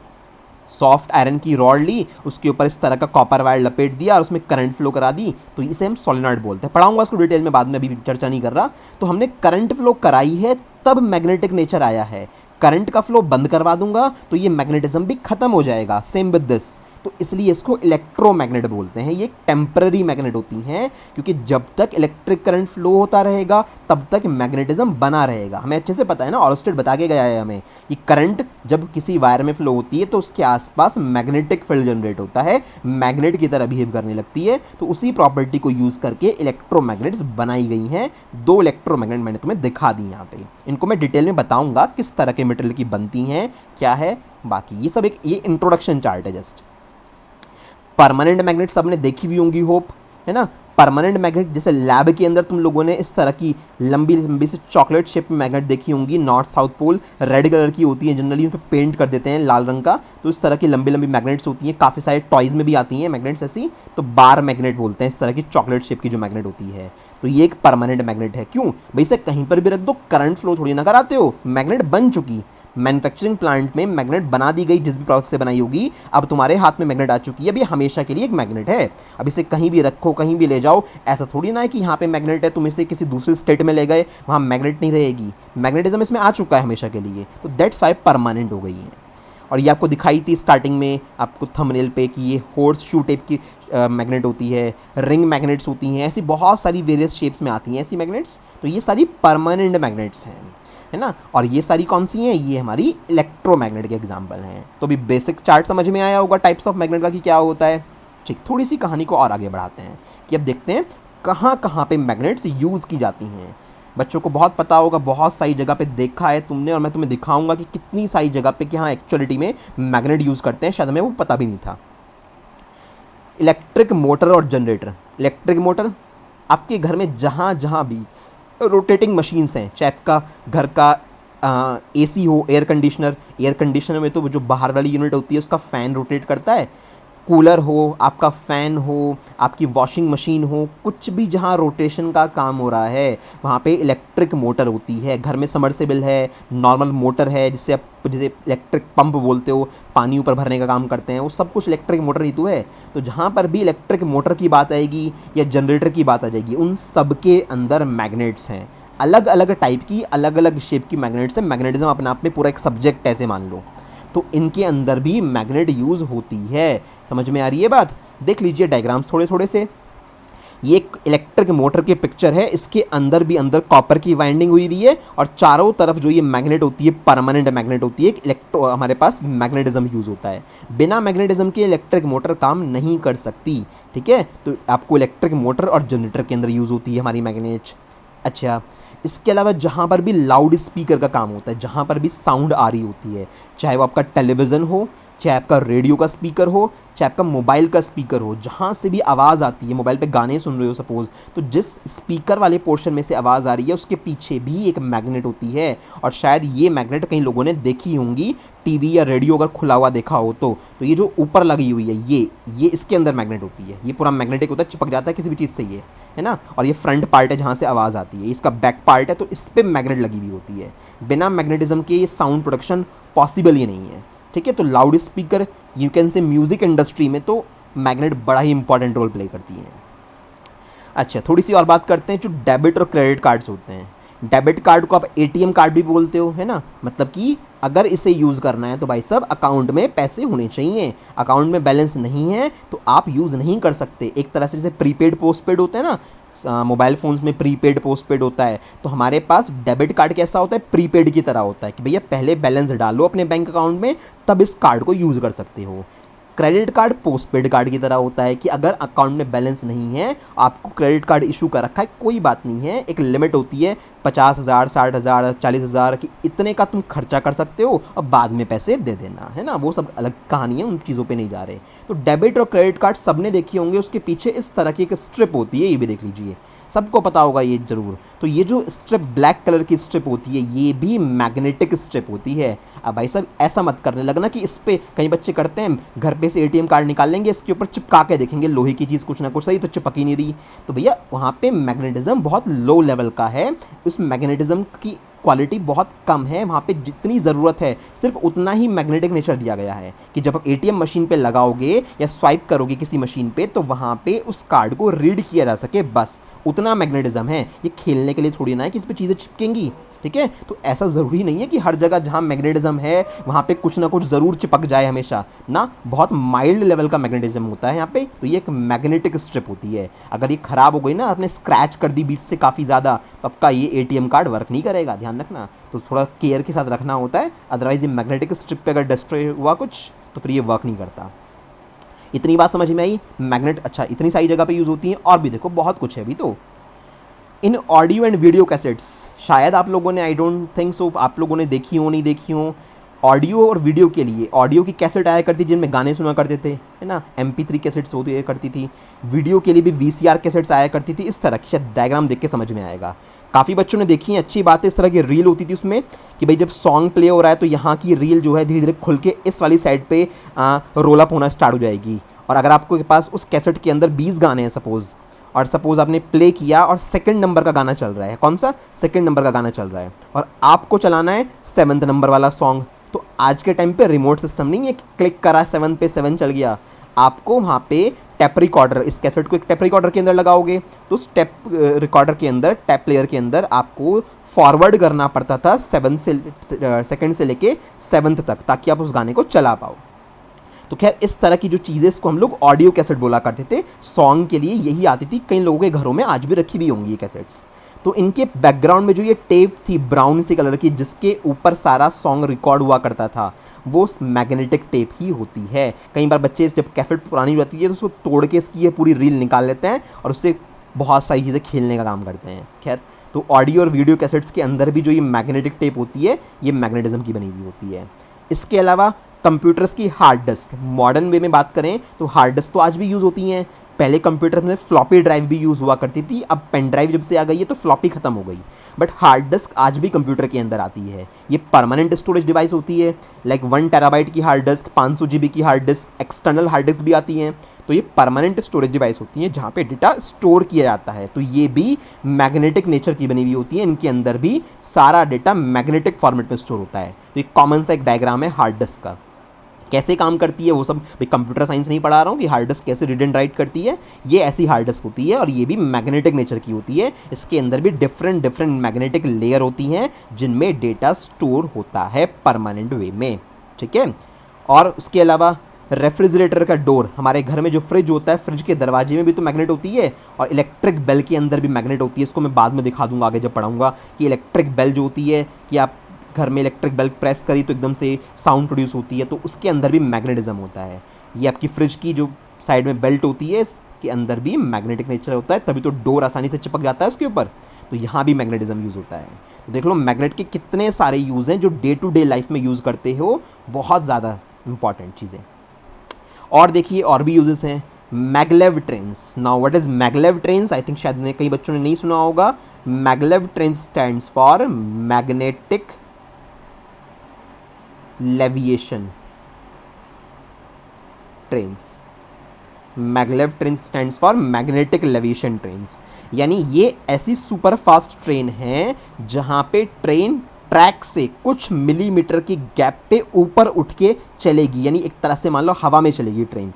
सॉफ्ट आयरन की रॉड ली, उसके ऊपर इस तरह का कॉपर वायर लपेट दिया और उसमें करंट फ्लो करा दी, तो इसे हम सोलेनॉइड बोलते हैं। पढ़ाऊंगा उसको डिटेल में बाद में, अभी चर्चा नहीं कर रहा। तो हमने करंट फ्लो कराई है तब मैग्नेटिक नेचर आया है। करंट का फ्लो बंद करवा दूंगा तो ये मैग्नेटिज्म भी खत्म हो जाएगा, सेम विद दिस। तो इसलिए इसको इलेक्ट्रोमैग्नेट बोलते हैं। ये टेम्पररी मैग्नेट होती हैं, क्योंकि जब तक इलेक्ट्रिक करंट फ्लो होता रहेगा तब तक मैग्नेटिज्म बना रहेगा। हमें अच्छे से पता है ना, ऑरस्टेड बता के गया है हमें कि करंट जब किसी वायर में फ्लो होती है तो उसके आसपास मैग्नेटिक फील्ड जनरेट होता है, मैग्नेट की तरह बिहेव करने लगती है। तो उसी प्रॉपर्टी को यूज़ करके इलेक्ट्रोमैग्नेट्स बनाई गई हैं। दो इलेक्ट्रोमैग्नेट मैंने तुम्हें दिखा दी यहाँ पे, इनको मैं डिटेल में बताऊँगा किस तरह के मटेरियल की बनती हैं, क्या है बाकी ये सब। एक ये इंट्रोडक्शन चार्ट है जस्ट। परमानेंट मैग्नेट सबने देखी हुई होंगी होप, है ना। परमानेंट मैग्नेट, जैसे लैब के अंदर तुम लोगों ने इस तरह की लंबी लंबी से चॉकलेट शेप में मैग्नेट देखी होंगी, north south pole red colour की होती है, जनरली उन पर पेंट कर देते हैं लाल रंग का, तो इस तरह की लंबी लंबी मैग्नेट्स होती हैं, काफ़ी सारे टॉयज़ में भी आती हैं मैग्नेट्स ऐसी, तो बार मैग्नेट बोलते हैं इस तरह की चॉकलेट शेप की जो मैग्नेट होती है। तो ये एक परमानेंट मैग्नेट है। क्यों भाई, इसे कहीं पर भी रख दो, करंट फ्लो थोड़ी ना कराते हो, मैग्नेट बन चुकी, मैन्युफैक्चरिंग प्लांट में मैग्नेट बना दी गई, जिस भी प्रोसेस से बनाई होगी, अब तुम्हारे हाथ में मैग्नेट आ चुकी है, अब ये हमेशा के लिए एक मैग्नेट है। अब इसे कहीं भी रखो, कहीं भी ले जाओ, ऐसा थोड़ी ना है कि यहाँ पे मैग्नेट है, तुम इसे किसी दूसरे स्टेट में ले गए, वहाँ मैग्नेट नहीं रहेगी, मैग्नेटिज्म इसमें आ चुका है हमेशा के लिए, तो दैट्स वाई परमानेंट हो गई है। और ये आपको दिखाई थी स्टार्टिंग में आपको थंबनेल पे कि ये हॉर्स शू टाइप की मैग्नेट होती है, रिंग मैग्नेट्स होती हैं, ऐसी बहुत सारी वेरियस शेप्स में आती हैं ऐसी मैग्नेट्स, तो ये सारी परमानेंट मैग्नेट्स हैं, है ना। और ये सारी कौन सी हैं, ये हमारी इलेक्ट्रोमैग्नेट के एग्जांपल हैं। तो अभी बेसिक चार्ट समझ में आया होगा टाइप्स ऑफ मैग्नेट का कि क्या होता है। ठीक, थोड़ी सी कहानी को और आगे बढ़ाते हैं कि अब देखते हैं कहाँ कहाँ पे मैग्नेट्स यूज़ की जाती हैं। बच्चों को बहुत पता होगा, बहुत सारी जगह पे देखा है तुमने, और मैं तुम्हें दिखाऊंगा कि कितनी सारी जगह पे कि हाँ एक्चुअलिटी में मैग्नेट यूज़ करते हैं, शायद हमें वो पता भी नहीं था। इलेक्ट्रिक मोटर और जनरेटर। इलेक्ट्रिक मोटर आपके घर में जहाँ जहाँ भी रोटेटिंग मशीन्स हैं, चाहे आपका घर का एसी हो, एयर कंडीशनर में तो जो बाहर वाली यूनिट होती है उसका फ़ैन रोटेट करता है, कूलर हो, आपका फ़ैन हो, आपकी वॉशिंग मशीन हो, कुछ भी जहाँ रोटेशन का काम हो रहा है वहाँ पे इलेक्ट्रिक मोटर होती है। घर में सबमर्सिबल है, नॉर्मल मोटर है, जिसे इलेक्ट्रिक पंप बोलते हो, पानी ऊपर भरने का काम करते हैं, वो सब कुछ इलेक्ट्रिक मोटर ही तो है। तो जहाँ पर भी इलेक्ट्रिक मोटर की बात आएगी या जनरेटर की बात आ जाएगी, उन सब के अंदर मैग्नेट्स हैं, अलग अलग टाइप की, अलग अलग शेप की मैग्नेट्स हैं। मैग्नेटिज्म अपने आप में पूरा एक सब्जेक्ट ऐसे मान लो, तो इनके अंदर भी मैग्नेट यूज़ होती है। समझ में आ रही है बात। देख लीजिए डायग्राम्स थोड़े थोड़े से। ये एक इलेक्ट्रिक मोटर की पिक्चर है, इसके अंदर भी अंदर कॉपर की वाइंडिंग हुई हुई है, और चारों तरफ जो ये मैग्नेट होती है, परमानेंट मैग्नेट होती है, हमारे पास मैग्नेटिज्म यूज़ होता है। बिना मैग्नेटिज्म के इलेक्ट्रिक मोटर काम नहीं कर सकती। ठीक है, तो आपको इलेक्ट्रिक मोटर और जनरेटर के अंदर यूज़ होती है हमारी मैग्नेट। अच्छा, इसके अलावा जहाँ पर भी लाउड स्पीकर का काम होता है, जहाँ पर भी साउंड आ रही होती है, चाहे वो आपका टेलीविज़न हो, चाहे आपका रेडियो का स्पीकर हो, चाहे आपका मोबाइल का स्पीकर हो, जहाँ से भी आवाज़ आती है, मोबाइल पे गाने सुन रहे हो सपोज़, तो जिस स्पीकर वाले पोर्शन में से आवाज़ आ रही है उसके पीछे भी एक मैग्नेट होती है। और शायद ये मैग्नेट कई लोगों ने देखी होंगी, टीवी या रेडियो अगर खुला हुआ देखा हो तो ये जो ऊपर लगी हुई है ये इसके अंदर मैग्नेट होती है। ये पूरा मैग्नेटिक होता है, चिपक जाता है किसी भी चीज़ से ये, है ना। और ये फ्रंट पार्ट है जहाँ से आवाज़ आती है, इसका बैक पार्ट है, तो इस पर मैग्नेट लगी हुई होती है। बिना मैग्नेटिज्म के ये साउंड प्रोडक्शन पॉसिबल ही नहीं है। ठीक है, तो लाउड स्पीकर, यू कैन से म्यूज़िक इंडस्ट्री में तो मैग्नेट बड़ा ही इंपॉर्टेंट रोल प्ले करती हैं। अच्छा, थोड़ी सी और बात करते हैं जो डेबिट और क्रेडिट कार्ड्स होते हैं। डेबिट कार्ड को आप एटीएम कार्ड भी बोलते हो, है ना, मतलब कि अगर इसे यूज़ करना है तो भाई साहब अकाउंट में पैसे होने चाहिए, अकाउंट में बैलेंस नहीं है तो आप यूज़ नहीं कर सकते। एक तरह से जैसे प्रीपेड पोस्टपेड होता है ना, मोबाइल फ़ोन्स में प्रीपेड पोस्टपेड होता है, तो हमारे पास डेबिट कार्ड कैसा होता है, प्रीपेड की तरह होता है कि भैया पहले बैलेंस डालो अपने बैंक अकाउंट में, तब इस कार्ड को यूज़ कर सकते हो। क्रेडिट कार्ड पोस्टपेड कार्ड की तरह होता है कि अगर अकाउंट में बैलेंस नहीं है, आपको क्रेडिट कार्ड इशू कर रखा है, कोई बात नहीं है, एक लिमिट होती है 50,000, 60,000, 40,000 की, इतने का तुम खर्चा कर सकते हो और बाद में पैसे दे देना, है ना। वो सब अलग कहानी है, उन चीज़ों पे नहीं जा रहे। तो डेबिट और क्रेडिट कार्ड सबने देखी होंगे, उसके पीछे इस तरह की एक स्ट्रिप होती है, ये भी देख लीजिए, सबको पता होगा ये ज़रूर। तो ये जो स्ट्रिप ब्लैक कलर की स्ट्रिप होती है, ये भी मैग्नेटिक स्ट्रिप होती है। अब भाई साहब ऐसा मत करने लगना कि इस पे कई बच्चे करते हैं, घर पे से एटीएम कार्ड निकाल लेंगे, इसके ऊपर चिपका के देखेंगे लोहे की चीज़ कुछ ना कुछ, सही तो चिपक ही नहीं रही। तो भैया वहाँ पे मैग्नेटिज्म बहुत लो लेवल का है, उस मैग्नेटिज्म की क्वालिटी बहुत कम है, वहाँ पे जितनी ज़रूरत है सिर्फ उतना ही मैग्नेटिक नेचर दिया गया है कि जब आप एटीएम मशीन पे लगाओगे या स्वाइप करोगे किसी मशीन पे, तो वहाँ पे उस कार्ड को रीड किया जा सके, बस उतना मैग्नेटिज्म है। ये खेलने के लिए थोड़ी ना है कि इस पर चीज़ें चिपकेंगी। ठीक है, तो ऐसा ज़रूरी नहीं है कि हर जगह जहाँ मैग्नेटिज्म है वहाँ पे कुछ ना कुछ ज़रूर चिपक जाए हमेशा ना, बहुत माइल्ड लेवल का मैग्नेटिज्म होता है यहाँ पे। तो ये एक मैग्नेटिक स्ट्रिप होती है, अगर ये ख़राब हो गई ना, आपने स्क्रैच कर दी बीच से काफ़ी ज़्यादा, तो आपका ये एटीएम कार्ड वर्क नहीं करेगा, ध्यान रखना। तो थोड़ा केयर के साथ रखना होता है, अदरवाइज़ ये मैग्नेटिक स्ट्रिप पर अगर डिस्ट्रॉय हुआ कुछ तो फिर ये वर्क नहीं करता। इतनी बात समझ में आई मैग्नेट। अच्छा, इतनी सारी जगह पे यूज़ होती हैं, और भी देखो बहुत कुछ है अभी तो। इन ऑडियो एंड वीडियो कैसेट्स, शायद आप लोगों ने, आई डोंट थिंक सो, आप लोगों ने देखी हो नहीं देखी हो, ऑडियो और वीडियो के लिए ऑडियो की कैसेट आया करती जिनमें गाने सुना करते थे, है ना, MP3 कैसेट्स होती करती थी। वीडियो के लिए भी VCR कैसेट्स आया करती थी। इस तरह की शायद डायग्राम देख के समझ में आएगा। काफ़ी बच्चों ने देखी है, अच्छी बात है। इस तरह की रील होती थी उसमें कि भाई जब सॉन्ग प्ले हो रहा है तो यहाँ की रील जो है धीरे धीरे खुल के इस वाली साइड पे रोल अप होना स्टार्ट हो जाएगी। और अगर आपके पास उस कैसेट के अंदर 20 गाने हैं सपोज़ आपने प्ले किया और सेकंड नंबर का गाना चल रहा है, कौन सा, सेकंड नंबर का गाना चल रहा है, और आपको चलाना है 7th नंबर वाला सॉन्ग। तो आज के टाइम पे रिमोट सिस्टम नहीं है, क्लिक करा 7 पे 7 चल गया। आपको वहाँ पे टैप रिकॉर्डर, इस कैसेट को एक टैप रिकॉर्डर के अंदर लगाओगे तो उस टैप रिकॉर्डर के अंदर, टैप प्लेयर के अंदर आपको फॉरवर्ड करना पड़ता था 7 सेकंड से लेके 7th तक, ताकि आप उस गाने को चला पाओ। तो खैर इस तरह की जो चीज़ें, इसको हम लोग ऑडियो कैसेट बोला करते थे। सॉन्ग के लिए यही आती थी, कई लोगों के घरों में आज भी रखी हुई होंगी ये कैसेट्स। तो इनके बैकग्राउंड में जो ये टेप थी ब्राउन सी कलर की, जिसके ऊपर सारा सॉन्ग रिकॉर्ड हुआ करता था, वो मैग्नेटिक टेप ही होती है। कई बार बच्चे जब कैसेट पुरानी हो जाती है तो उसको तोड़ के इसकी ये पूरी रील निकाल लेते हैं और उससे बहुत सारी चीज़ें खेलने का काम करते हैं। खैर, तो ऑडियो और वीडियो कैसेट्स के अंदर भी जो ये मैग्नेटिक टेप होती है, ये मैग्नेटिज्म की बनी हुई होती है। इसके अलावा कंप्यूटर्स की हार्ड डिस्क, मॉडर्न वे में बात करें तो हार्ड डिस्क तो आज भी यूज़ होती हैं। पहले कंप्यूटर में फ्लॉपी ड्राइव भी यूज़ हुआ करती थी, अब पेन ड्राइव जब से आ गई है तो फ्लॉपी ख़त्म हो गई, बट हार्ड डिस्क आज भी कंप्यूटर के अंदर आती है। ये परमानेंट स्टोरेज डिवाइस होती है, लाइक 1 TB की हार्ड डिस्क, 500 GB की hard disk, external hard disk भी आती हैं। तो ये परमानेंट स्टोरेज डिवाइस होती हैं जहाँ पे डेटा स्टोर किया जाता है। तो ये भी मैग्नेटिक नेचर की बनी हुई होती है, इनके अंदर भी सारा डेटा मैग्नेटिक फॉर्मेट में स्टोर होता है। तो एक कॉमन सा एक डायग्राम है हार्ड डिस्क का। कैसे काम करती है वो सब भाई कंप्यूटर साइंस नहीं पढ़ा रहा हूँ कि हार्ड डिस्क कैसे रीड एंड राइट करती है। ये ऐसी हार्ड डिस्क होती है और ये भी मैग्नेटिक नेचर की होती है। इसके अंदर भी डिफरेंट मैग्नेटिक लेयर होती हैं जिनमें डेटा स्टोर होता है परमानेंट वे में, ठीक है। और उसके अलावा रेफ्रिजरेटर का डोर, हमारे घर में जो फ्रिज होता है, फ्रिज के दरवाजे में भी तो मैग्नेट होती है, और इलेक्ट्रिक बेल के अंदर भी मैग्नेट होती है। इसको मैं बाद में दिखा दूंगा आगे जब पढ़ाऊंगा कि इलेक्ट्रिक बेल जो होती है कि आप घर में इलेक्ट्रिक बेल प्रेस करी तो एकदम से साउंड प्रोड्यूस होती है, तो उसके अंदर भी मैग्नेटिज्म होता है। ये आपकी फ्रिज की जो साइड में बेल्ट होती है, इसके अंदर भी मैग्नेटिक नेचर होता है, तभी तो डोर आसानी से चिपक जाता है उसके ऊपर। तो यहाँ भी मैग्नेटिज्म यूज़ होता है। तो देख लो मैग्नेट के कितने सारे यूज़ हैं जो डे टू डे लाइफ में यूज़ करते हो, बहुत ज़्यादा इंपॉर्टेंट चीज़ें। और देखिए और भी यूजेस हैं। Maglev trains, now what is maglev trains, I think शायद कई बच्चों ने नहीं सुना होगा। Maglev trains stands for magnetic levitation trains. Maglev train stands for magnetic levitation trains, यानी ये ऐसी सुपर फास्ट ट्रेन है जहां पे ट्रेन ट्रैक से कुछ मिलीमीटर की गैप पे ऊपर उठ के चलेगी। यानी एक तरह से मान लो हवा में चलेगी ट्रेन,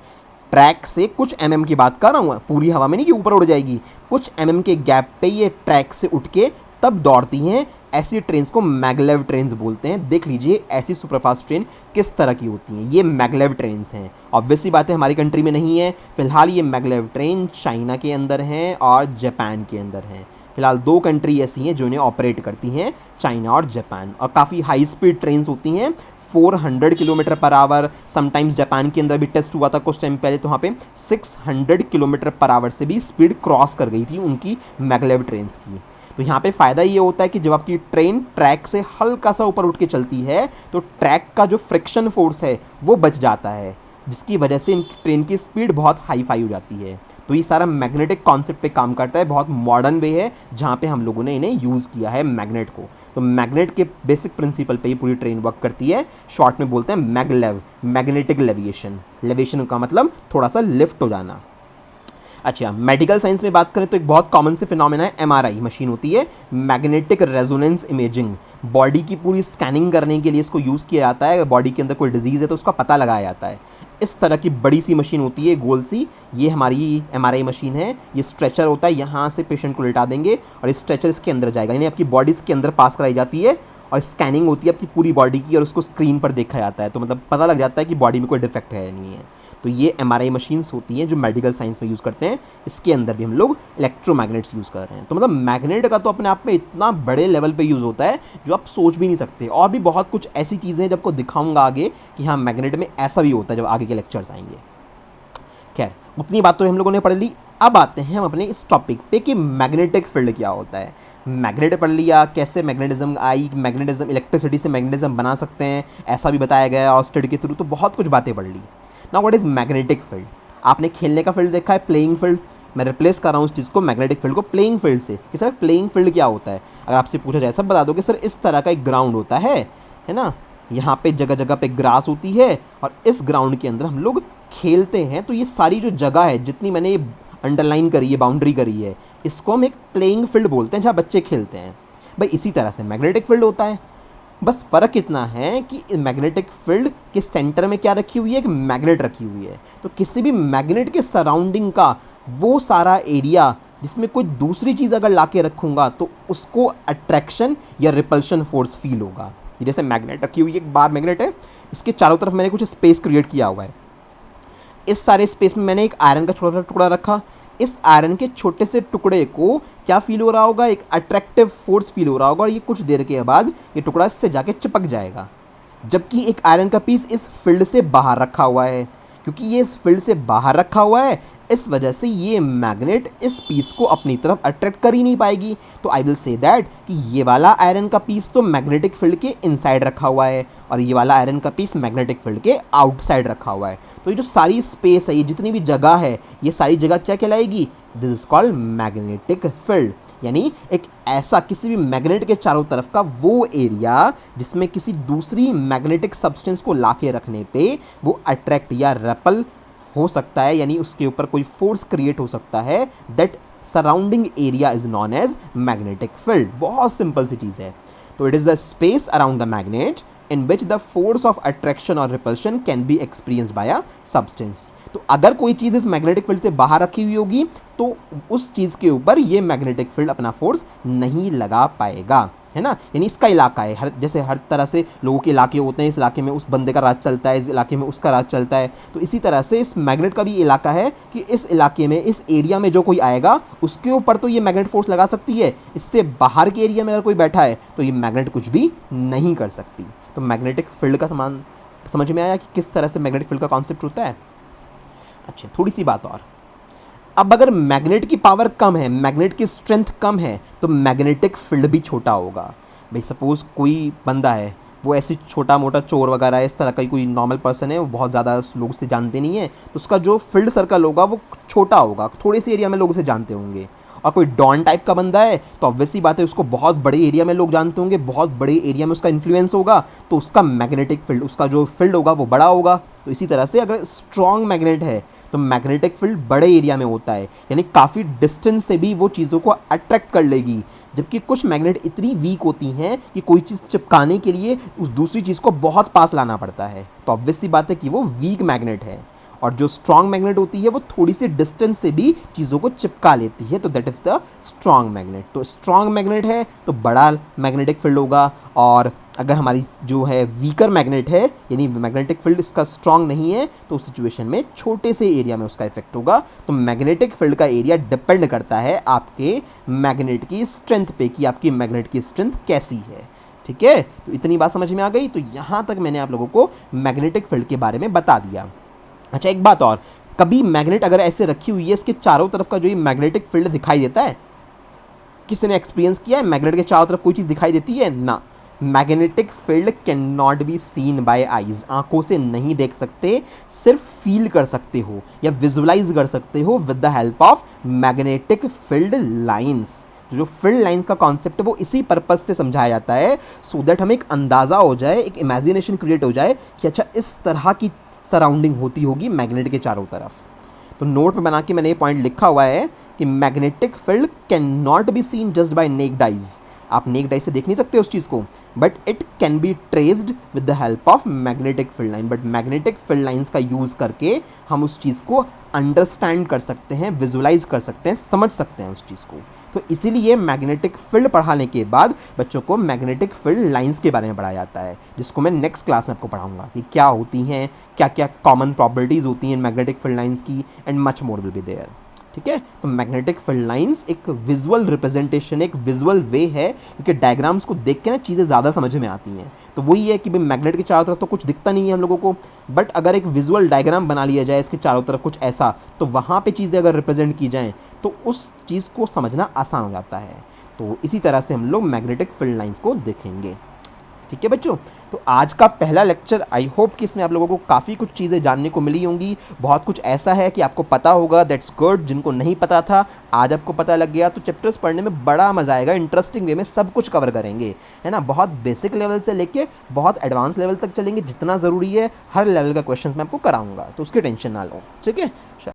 ट्रैक से कुछ mm की बात कर रहा हूँ, पूरी हवा में नहीं कि ऊपर उड़ जाएगी, कुछ mm के गैप पे ये ट्रैक से उठ के तब दौड़ती हैं। ऐसी ट्रेन्स को मैगलेव ट्रेन्स बोलते हैं। देख लीजिए ऐसी सुपरफास्ट ट्रेन किस तरह की होती हैं, ये मैगलेव ट्रेन्स हैं। ऑब्वियसली बात है हमारी कंट्री में नहीं है फिलहाल, ये मैगलेव ट्रेन चाइना के अंदर हैं और जापान के अंदर हैं। फिलहाल 2 कंट्री ऐसी हैं जो इन्हें ऑपरेट करती हैं, चाइना और जापान। और काफ़ी हाई स्पीड ट्रेन्स होती हैं, 400 kilometre per hour. Sometimes Japan के अंदर भी टेस्ट हुआ था कुछ टाइम पहले, तो वहाँ पे 600 किलोमीटर पर आवर से भी स्पीड क्रॉस कर गई थी उनकी मैगलेव ट्रेन्स की। तो यहाँ पे फ़ायदा ये होता है कि जब आपकी ट्रेन ट्रैक से हल्का सा ऊपर उठ के चलती है तो ट्रैक का जो फ्रिक्शन फोर्स है वो बच जाता है, जिसकी वजह से इन ट्रेन की स्पीड बहुत हाई फाई हो जाती है। तो ये सारा मैग्नेटिक कॉन्सेप्ट पे काम करता है, बहुत मॉडर्न वे है जहाँ पे हम लोगों ने इन्हें यूज़ किया है मैग्नेट को। तो मैग्नेट के बेसिक प्रिंसिपल पे ही पूरी ट्रेन वर्क करती है। शॉर्ट में बोलते हैं मैगलेव, मैग्नेटिक लेविएशन। लेविएशन का मतलब थोड़ा सा लिफ्ट हो जाना। अच्छा, मेडिकल साइंस में बात करें तो एक बहुत कॉमन से फिनोमेना है, MRI मशीन होती है, मैग्नेटिक रेजोनेंस इमेजिंग। बॉडी की पूरी स्कैनिंग करने के लिए इसको यूज़ किया जाता है। बॉडी के अंदर कोई डिजीज़ है तो उसका पता लगाया जाता है। इस तरह की बड़ी सी मशीन होती है, गोल सी, ये हमारी MRI मशीन है। ये स्ट्रेचर होता है, यहाँ से पेशेंट को लेटा देंगे और स्ट्रेचर इसके अंदर जाएगा, यानी आपकी बॉडी इसके अंदर पास कराई जाती है और स्कैनिंग होती है आपकी पूरी बॉडी की और उसको स्क्रीन पर देखा जाता है। तो मतलब पता लग जाता है कि बॉडी में कोई डिफेक्ट है या नहीं है। तो ये MRI मशीन्स होती हैं जो मेडिकल साइंस में यूज़ करते हैं। इसके अंदर भी हम लोग इलेक्ट्रोमैग्नेट्स यूज़ कर रहे हैं। तो मतलब मैग्नेट का तो अपने आप में इतना बड़े लेवल पे यूज़ होता है जो आप सोच भी नहीं सकते। और भी बहुत कुछ ऐसी चीज़ें हैं जब आपको दिखाऊंगा आगे कि हाँ मैग्नेट में ऐसा भी होता है जब आगे के लेक्चर्स आएंगे। खैर उतनी बात तो हम लोगों ने पढ़ ली। अब आते हैं हम अपने इस टॉपिक पे कि मैग्नेटिक फील्ड क्या होता है। मैग्नेट पढ़ लिया, कैसे मैग्नेटिज्म आई, मैग्नेटिज्म इलेक्ट्रिसिटी से मैग्नेटिज्म बना सकते हैं ऐसा भी बताया गया है ऑस्टेड के थ्रू, तो बहुत कुछ बातें पढ़ ली। Now what is magnetic field? आपने खेलने का फील्ड देखा है, प्लेइंग फील्ड। मैं रिप्लेस कर रहा हूँ उस चीज़ को, मैग्नेटिक फील्ड को, प्लेइंग फील्ड से कि सर प्लेइंग फील्ड क्या होता है। अगर आपसे पूछा जाए, सब बता दो कि सर इस तरह का एक ग्राउंड होता है ना, यहाँ पे जगह जगह पे ग्रास होती है और इस ग्राउंड के अंदर हम लोग खेलते हैं। तो ये सारी जो जगह है, जितनी मैंने अंडरलाइन करी है, बाउंड्री करी है, इसको हम एक प्लेइंग फील्ड बोलते हैं, जहाँ बच्चे खेलते हैं। भाई इसी तरह से मैग्नेटिक फील्ड होता है। बस फ़र्क इतना है कि मैग्नेटिक फील्ड के सेंटर में क्या रखी हुई है, एक मैग्नेट रखी हुई है। तो किसी भी मैग्नेट के सराउंडिंग का वो सारा एरिया जिसमें कोई दूसरी चीज़ अगर ला के रखूँगा तो उसको अट्रैक्शन या रिपल्शन फोर्स फील होगा। जैसे मैग्नेट रखी हुई है, एक बार मैग्नेट है, इसके चारों तरफ मैंने कुछ स्पेस क्रिएट किया हुआ है। इस सारे स्पेस में मैंने एक आयरन का छोटा सा टुकड़ा रखा। इस आयरन के छोटे से टुकड़े को क्या फील हो रहा होगा, एक अट्रैक्टिव फोर्स फील हो रहा होगा और ये कुछ देर के बाद ये टुकड़ा इससे जाके चिपक जाएगा। जबकि एक आयरन का पीस इस फील्ड से बाहर रखा हुआ है। क्योंकि ये इस फील्ड से बाहर रखा हुआ है, इस वजह से ये मैग्नेट इस पीस को अपनी तरफ अट्रैक्ट कर ही नहीं पाएगी। तो आई विल से दैट कि ये वाला आयरन का पीस तो मैग्नेटिक फील्ड के इनसाइड रखा हुआ है और ये वाला आयरन का पीस मैग्नेटिक फील्ड के आउटसाइड रखा हुआ है। तो ये जो सारी स्पेस है, ये जितनी भी जगह है, ये सारी जगह क्या कहलाएगी? This is called magnetic field. यानी एक ऐसा किसी भी मैग्नेट के चारों तरफ का वो एरिया जिसमें किसी दूसरी मैग्नेटिक सब्सटेंस को लाके रखने पे वो अट्रैक्ट या रेपल हो सकता है, यानी उसके ऊपर कोई फोर्स क्रिएट हो सकता है। That surrounding area is known as magnetic field. बहुत सिंपल सी चीज़ है। तो it is the space around the magnet in which the force of attraction or repulsion can be experienced by a substance। तो अगर कोई चीज़ इस मैग्नेटिक फील्ड से बाहर रखी हुई होगी तो उस चीज़ के ऊपर ये मैग्नेटिक फील्ड अपना फोर्स नहीं लगा पाएगा, है ना। यानी इसका इलाका है, हर जैसे हर तरह से लोगों के इलाके होते हैं, इस इलाके में उस बंदे का राज चलता है, इस इलाके में उसका राज चलता है। तो इसी तरह से इस मैग्नेट का भी इलाका है कि इस इलाके में, इस एरिया में जो कोई आएगा उसके ऊपर तो ये मैग्नेट फोर्स लगा सकती है। इससे बाहर के एरिया में अगर कोई बैठा है तो ये मैग्नेट कुछ भी नहीं कर सकती। तो मैग्नेटिक फील्ड का समान समझ में आया कि किस तरह से मैग्नेटिक फील्ड का कॉन्सेप्ट होता है। अच्छा, थोड़ी सी बात और, अब अगर मैग्नेट की पावर कम है, मैग्नेट की स्ट्रेंथ कम है, तो मैग्नेटिक फील्ड भी छोटा होगा। भाई सपोज़ कोई बंदा है, वो ऐसी छोटा मोटा चोर वगैरह इस तरह का कोई नॉर्मल पर्सन है, वो बहुत ज़्यादा लोग उसे जानते नहीं है, तो उसका जो फील्ड सर्कल होगा वो छोटा होगा, थोड़े से एरिया में लोग उसे जानते होंगे। और कोई डॉन टाइप का बंदा है तो ऑब्वियसली बात है उसको बहुत बड़े एरिया में लोग जानते होंगे, बहुत बड़े एरिया में उसका इन्फ्लुएंस होगा, तो उसका मैग्नेटिक फील्ड, उसका जो फील्ड होगा वो बड़ा होगा। तो इसी तरह से अगर स्ट्रॉन्ग मैग्नेट है तो मैग्नेटिक फील्ड बड़े एरिया में होता है, यानी काफ़ी डिस्टेंस से भी वो चीज़ों को अट्रैक्ट कर लेगी। जबकि कुछ मैग्नेट इतनी वीक होती हैं कि कोई चीज़ चिपकाने के लिए उस दूसरी चीज़ को बहुत पास लाना पड़ता है, तो ऑब्वियसली बात है कि वो वीक मैग्नेट है। और जो स्ट्रॉन्ग मैग्नेट होती है वो थोड़ी सी डिस्टेंस से भी चीज़ों को चिपका लेती है, तो that is the strong magnet. तो स्ट्रॉन्ग मैग्नेट है तो बड़ा मैग्नेटिक फील्ड होगा, और अगर हमारी जो है वीकर मैग्नेट है, यानी मैग्नेटिक फील्ड इसका स्ट्रॉन्ग नहीं है, तो उस सिचुएशन में छोटे से एरिया में उसका इफेक्ट होगा। तो मैग्नेटिक फील्ड का एरिया डिपेंड करता है आपके मैग्नेट की स्ट्रेंथ पे कि आपकी मैग्नेट की स्ट्रेंथ कैसी है। ठीक है, तो इतनी बात समझ में आ गई। तो यहाँ तक मैंने आप लोगों को मैग्नेटिक फील्ड के बारे में बता दिया। अच्छा, एक बात और, कभी मैग्नेट अगर ऐसे रखी हुई है, इसके चारों तरफ का जो ये मैग्नेटिक फील्ड दिखाई देता है, किसी ने एक्सपीरियंस किया है मैग्नेट के चारों तरफ कोई चीज़ दिखाई देती है ना। Magnetic field can not be seen by eyes, आंखों से नहीं देख सकते, सिर्फ फील कर सकते हो या विजुअलाइज कर सकते हो with the help of magnetic field lines. जो फील्ड लाइंस का कॉन्सेप्ट है वो इसी पर्पज से समझाया जाता है, सो दैट हमें एक अंदाज़ा हो जाए, एक इमेजिनेशन क्रिएट हो जाए कि अच्छा इस तरह की सराउंडिंग होती होगी मैग्नेट के चारों तरफ। तो नोट में बना के मैंने ये पॉइंट लिखा हुआ है कि magnetic field can not be scene just by necked eyes, आप नेक्ड आइज से देख नहीं सकते उस चीज़ को, but it can be traced with the help of magnetic field line. But magnetic field lines का यूज़ करके हम उस चीज़ को अंडरस्टैंड कर सकते हैं, विजुअलाइज कर सकते हैं, समझ सकते हैं उस चीज़ को। तो इसीलिए मैग्नेटिक फील्ड पढ़ाने के बाद बच्चों को मैग्नेटिक फील्ड लाइंस के बारे में पढ़ाया जाता है, जिसको मैं नेक्स्ट क्लास में आपको पढ़ाऊंगा कि क्या होती हैं, क्या क्या कॉमन प्रॉपर्टीज़ होती हैं मैग्नेटिक फील्ड लाइंस की, and much more will be there. ठीक है। तो मैग्नेटिक फील्ड लाइंस एक विजुअल रिप्रेजेंटेशन, एक विजुअल वे है, क्योंकि डायग्राम्स को देख के ना चीज़ें ज़्यादा समझ में आती हैं। तो वही है कि भाई मैग्नेट के चारों तरफ तो कुछ दिखता नहीं है हम लोगों को, बट अगर एक विजुअल डायग्राम बना लिया जाए इसके चारों तरफ कुछ ऐसा, तो वहाँ पे चीज़ें अगर रिप्रेजेंट की जाएँ तो उस चीज़ को समझना आसान हो जाता है। तो इसी तरह से हम लोग मैग्नेटिक फील्ड लाइंस को देखेंगे। ठीक है बच्चों, तो आज का पहला लेक्चर, आई होप कि इसमें आप लोगों को काफ़ी कुछ चीज़ें जानने को मिली होंगी। बहुत कुछ ऐसा है कि आपको पता होगा, दैट्स गुड। जिनको नहीं पता था आज आपको पता लग गया, तो चैप्टर्स पढ़ने में बड़ा मज़ा आएगा, इंटरेस्टिंग वे में सब कुछ कवर करेंगे, है ना। बहुत बेसिक लेवल से लेके बहुत एडवांस लेवल तक चलेंगे, जितना ज़रूरी है हर लेवल का क्वेश्चन मैं आपको कराऊंगा, तो उसकी टेंशन ना लो, ठीक है।